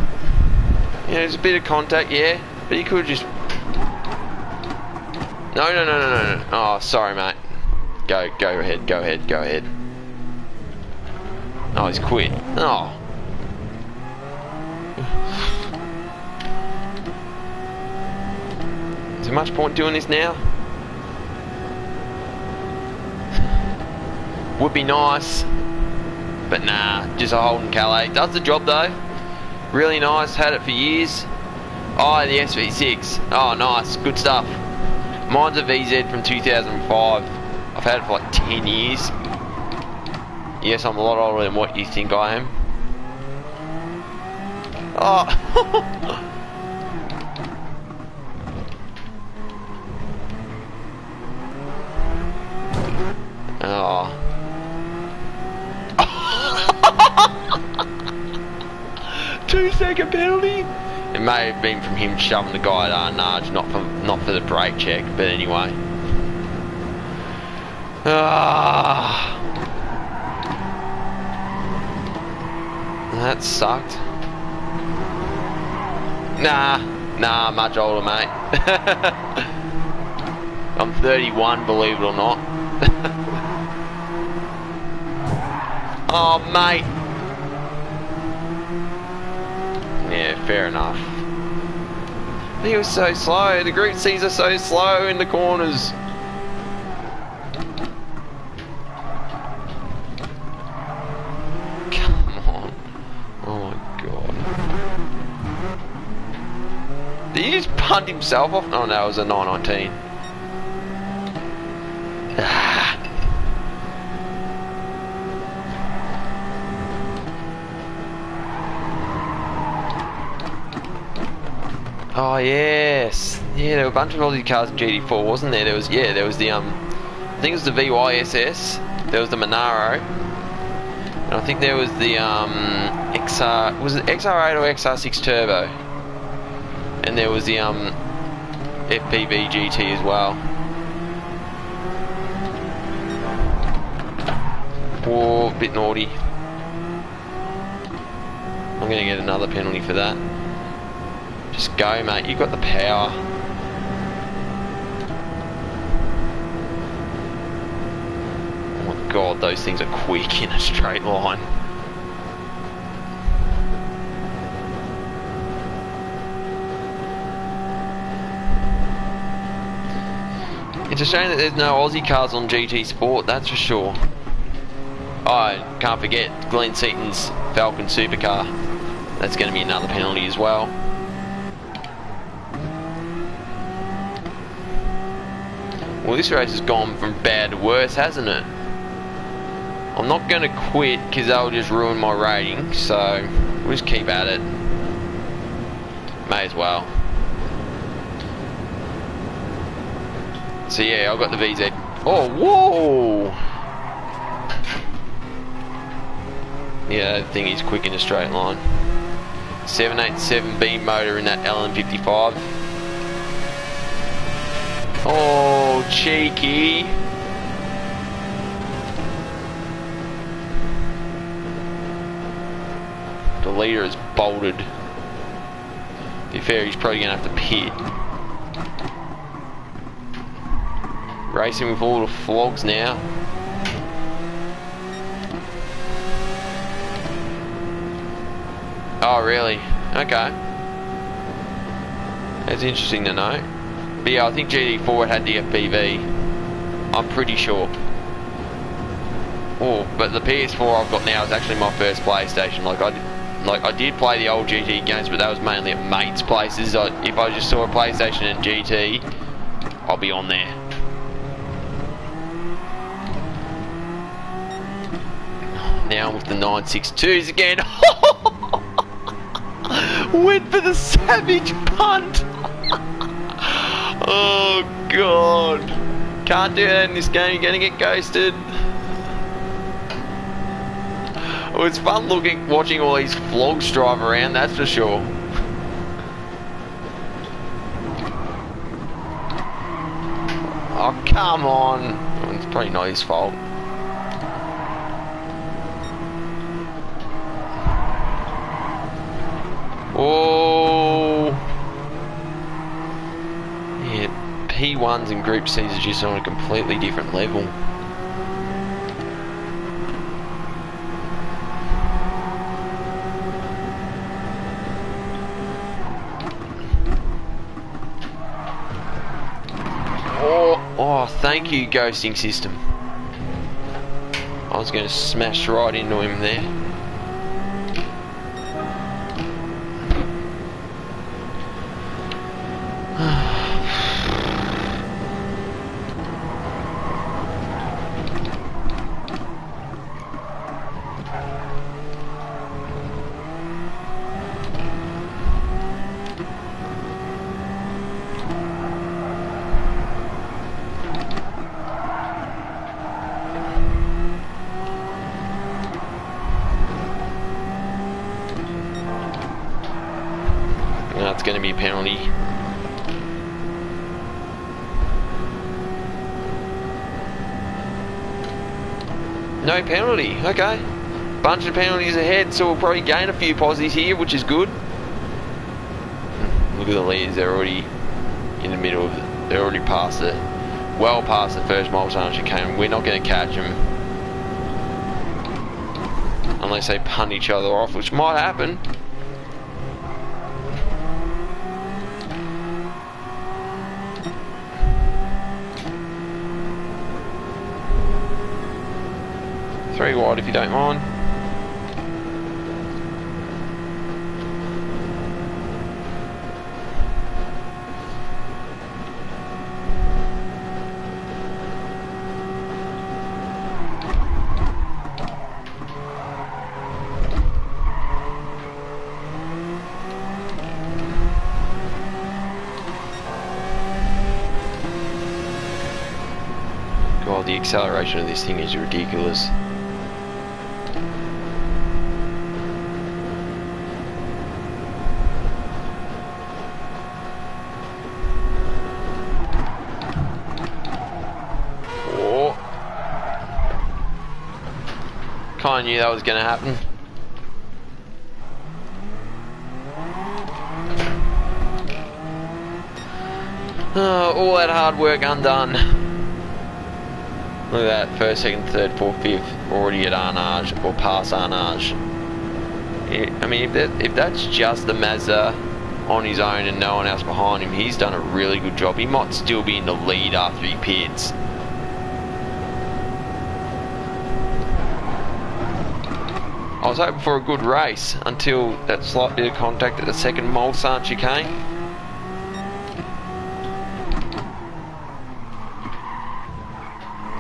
Yeah, there's a bit of contact, yeah. But he could just... No. Oh, sorry, mate. Go ahead, go ahead, go ahead. Oh, he's quit. Oh. Is there much point doing this now? Would be nice. But nah, just a Holden Calais. Does the job though. Really nice, had it for years. Oh, the SV6. Oh, nice, good stuff. Mine's a VZ from 2005. I've had it for like 10 years. Yes, I'm a lot older than what you think I am. Oh. take a penalty? It may have been from him shoving the guy at Narge, not for the brake check, but anyway. That sucked. Nah, much older, mate. I'm 31, believe it or not. Oh, mate. Yeah, fair enough. He was so slow. The Group C's are so slow in the corners. Come on. Oh my god. Did he just punt himself off? Oh no, it was a 919. Oh yes, yeah. There were a bunch of Aussie cars in GT4, wasn't there? There was the I think it was the VYSS. There was the Monaro, and I think there was the XR. Was it XR8 or XR6 Turbo? And there was the FPV GT as well. Whoa, bit naughty. I'm gonna get another penalty for that. Just go, mate. You got the power. Oh my god, those things are quick in a straight line. It's a shame that there's no Aussie cars on GT Sport, that's for sure. Oh, can't forget Glenn Seaton's Falcon Supercar. That's going to be another penalty as well. Well, this race has gone from bad to worse, hasn't it? I'm not going to quit because that'll just ruin my rating, so we'll just keep at it. May as well. So yeah, I've got the VZ. Oh, whoa! Yeah, that thing is quick in a straight line. 787B motor in that LM55. Oh, cheeky. The leader is bolted. To be fair, he's probably going to have to pit. Racing with all the flogs now. Oh, really? Okay. That's interesting to know. But yeah, I think GT4 had the FPV. I'm pretty sure. Oh, but the PS4 I've got now is actually my first PlayStation. I did play the old GT games, but that was mainly at mates' places. If I just saw a PlayStation and GT, I'll be on there. Now with the 962s again. Went for the savage punt. Oh god. Can't do that in this game, you're gonna get ghosted. Well, it's fun watching all these flogs drive around, that's for sure. Oh, come on. Oh, it's probably not his fault. Oh. Yeah, P1s and Group C's are just on a completely different level. Oh, thank you, ghosting system. I was going to smash right into him there. be a penalty. No penalty, okay. Bunch of penalties ahead, so we'll probably gain a few posies here, which is good. Look at the leaders, they're already in the middle of it. They're already past it. Well past the first Mulsanne chicane. We're not going to catch them. Unless they punt each other off, which might happen. Three wide if you don't mind. God, the acceleration of this thing is ridiculous. Kinda knew that was gonna happen. Oh, all that hard work undone. Look at that, first, second, third, fourth, fifth, already at Arnage, or past Arnage. I mean, if that's just the Mazda on his own and no one else behind him, he's done a really good job. He might still be in the lead after he pits. I was hoping for a good race until that slight bit of contact at the second Mulsanne chicane.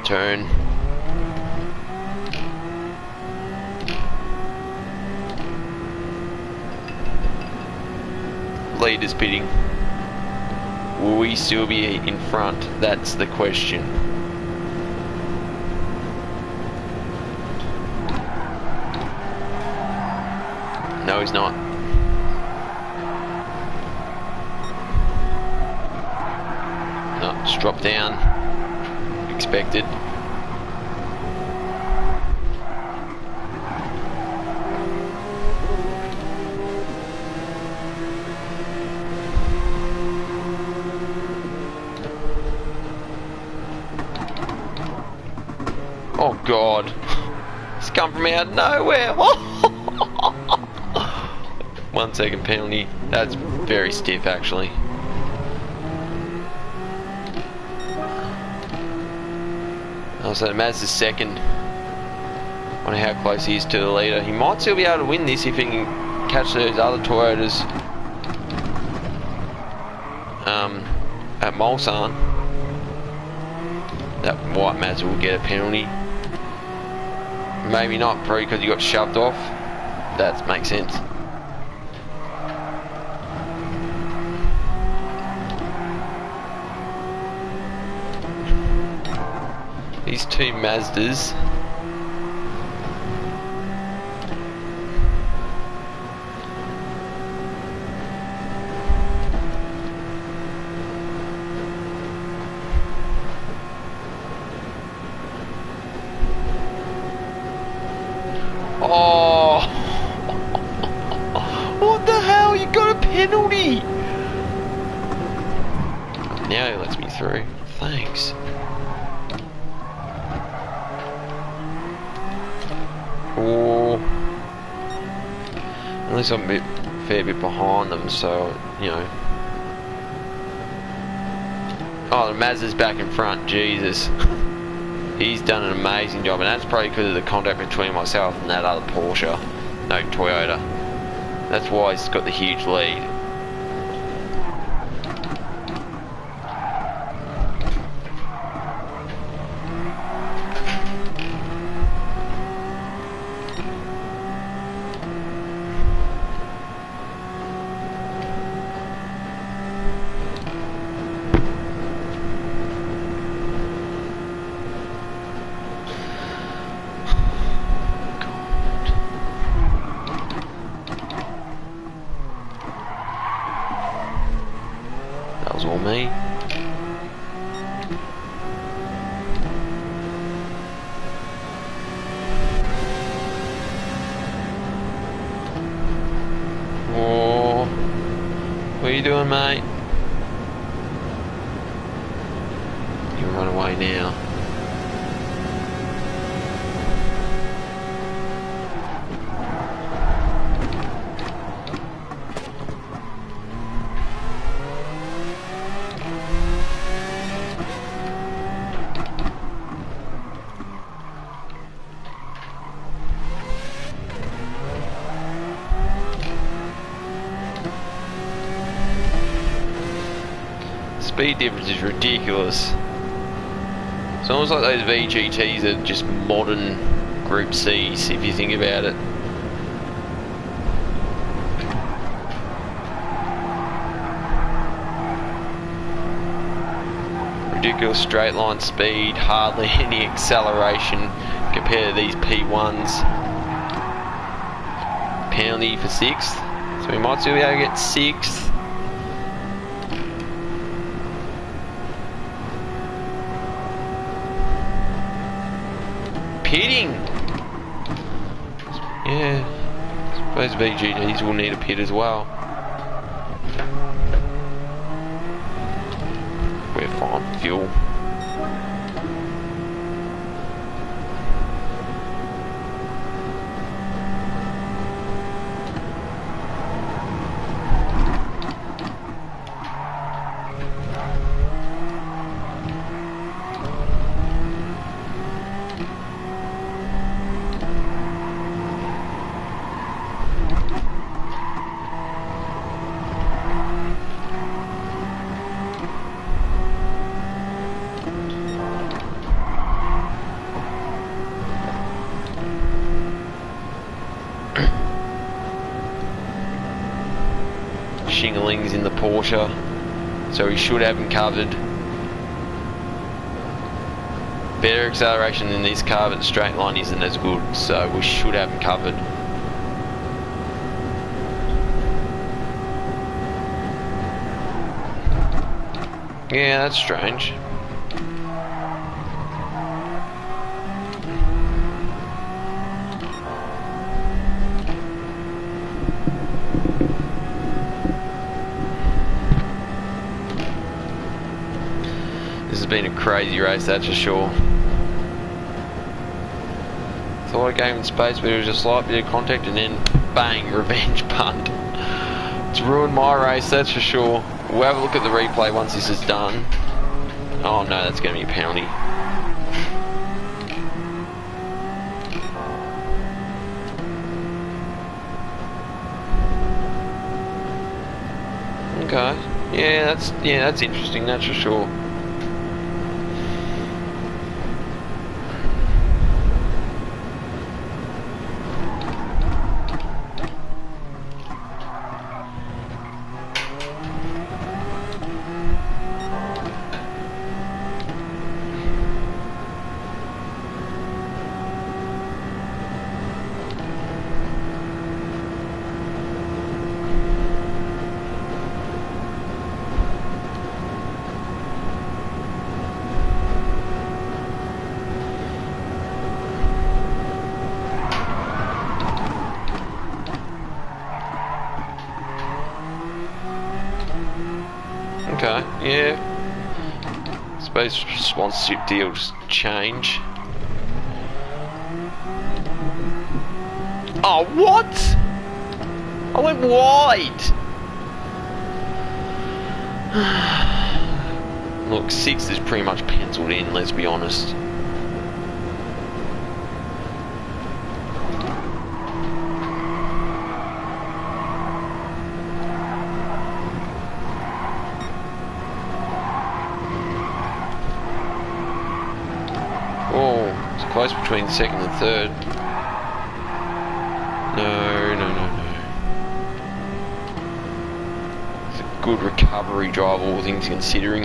Turn. Leaders pitting. Will we still be in front? That's the question. No, he's not. No, just drop down. Expected. Oh God. It's come from out of nowhere. 1 second penalty. That's very stiff actually. So Mazda's second. Wonder how close he is to the leader. He might still be able to win this if he can catch those other Toyotas at Mulsanne. That white Mazda will get a penalty. Maybe not, probably because he got shoved off. That makes sense. These two Mazdas. Oh! What the hell? You got a penalty! Now he lets me through. Thanks. Oh, at least I'm a fair bit behind them, so you know. Oh, the Mazda's back in front. Jesus, he's done an amazing job, and that's probably because of the contact between myself and that other Porsche, no Toyota. That's why he's got the huge lead. you doing, mate? You run away now. Speed difference is ridiculous. It's almost like those VGTs are just modern Group Cs, if you think about it. Ridiculous straight line speed, hardly any acceleration compared to these P1s. Penalty for 6th, so we might still be able to get 6th. Pitting! Yeah, I suppose VGTs will need a pit as well. We're fine for fuel. Shinglings in the Porsche, so we should have him covered. Better acceleration in this car, but the straight line isn't as good, so we should have him covered. Yeah, that's strange. This has been a crazy race, that's for sure. Thought I gave him space, but it was a slight bit of contact, and then bang, revenge punt. It's ruined my race, that's for sure. We'll have a look at the replay once this is done. Oh no, that's going to be a penalty. Okay. Yeah, that's interesting, that's for sure. Okay, yeah. I suppose sponsorship deals change. Oh, what? I went wide. Look, 6th is pretty much penciled in, let's be honest. Oh, it's close between 2nd and 3rd. No. It's a good recovery drive, all things considering.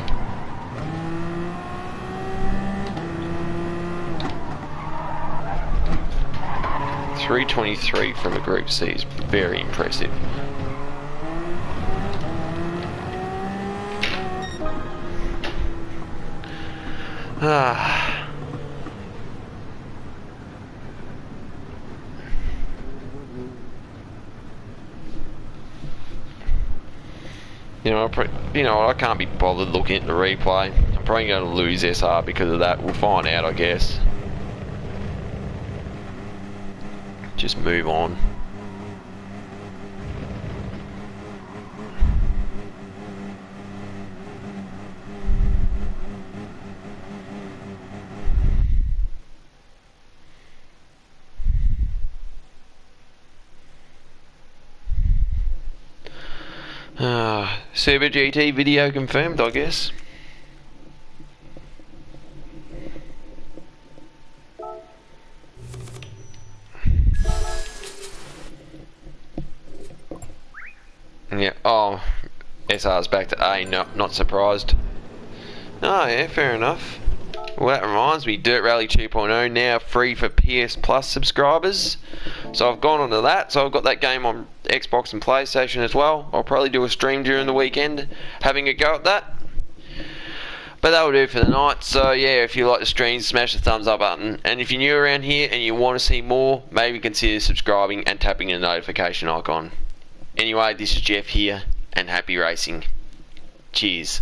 .323 from a Group C is very impressive. You know, I can't be bothered looking at the replay. I'm probably going to lose SR because of that. We'll find out, I guess. Just move on. Super GT video confirmed, I guess. Yeah, oh, SR's back to A, no, not surprised. Oh yeah, fair enough. Well, that reminds me, Dirt Rally 2.0 now free for PS Plus subscribers. So I've gone onto that, so I've got that game on Xbox and PlayStation as well. I'll probably do a stream during the weekend, having a go at that. But that'll do for the night. So yeah, if you like the stream, smash the thumbs up button. And if you're new around here and you want to see more, maybe consider subscribing and tapping the notification icon. Anyway, this is Jeff here, and happy racing. Cheers.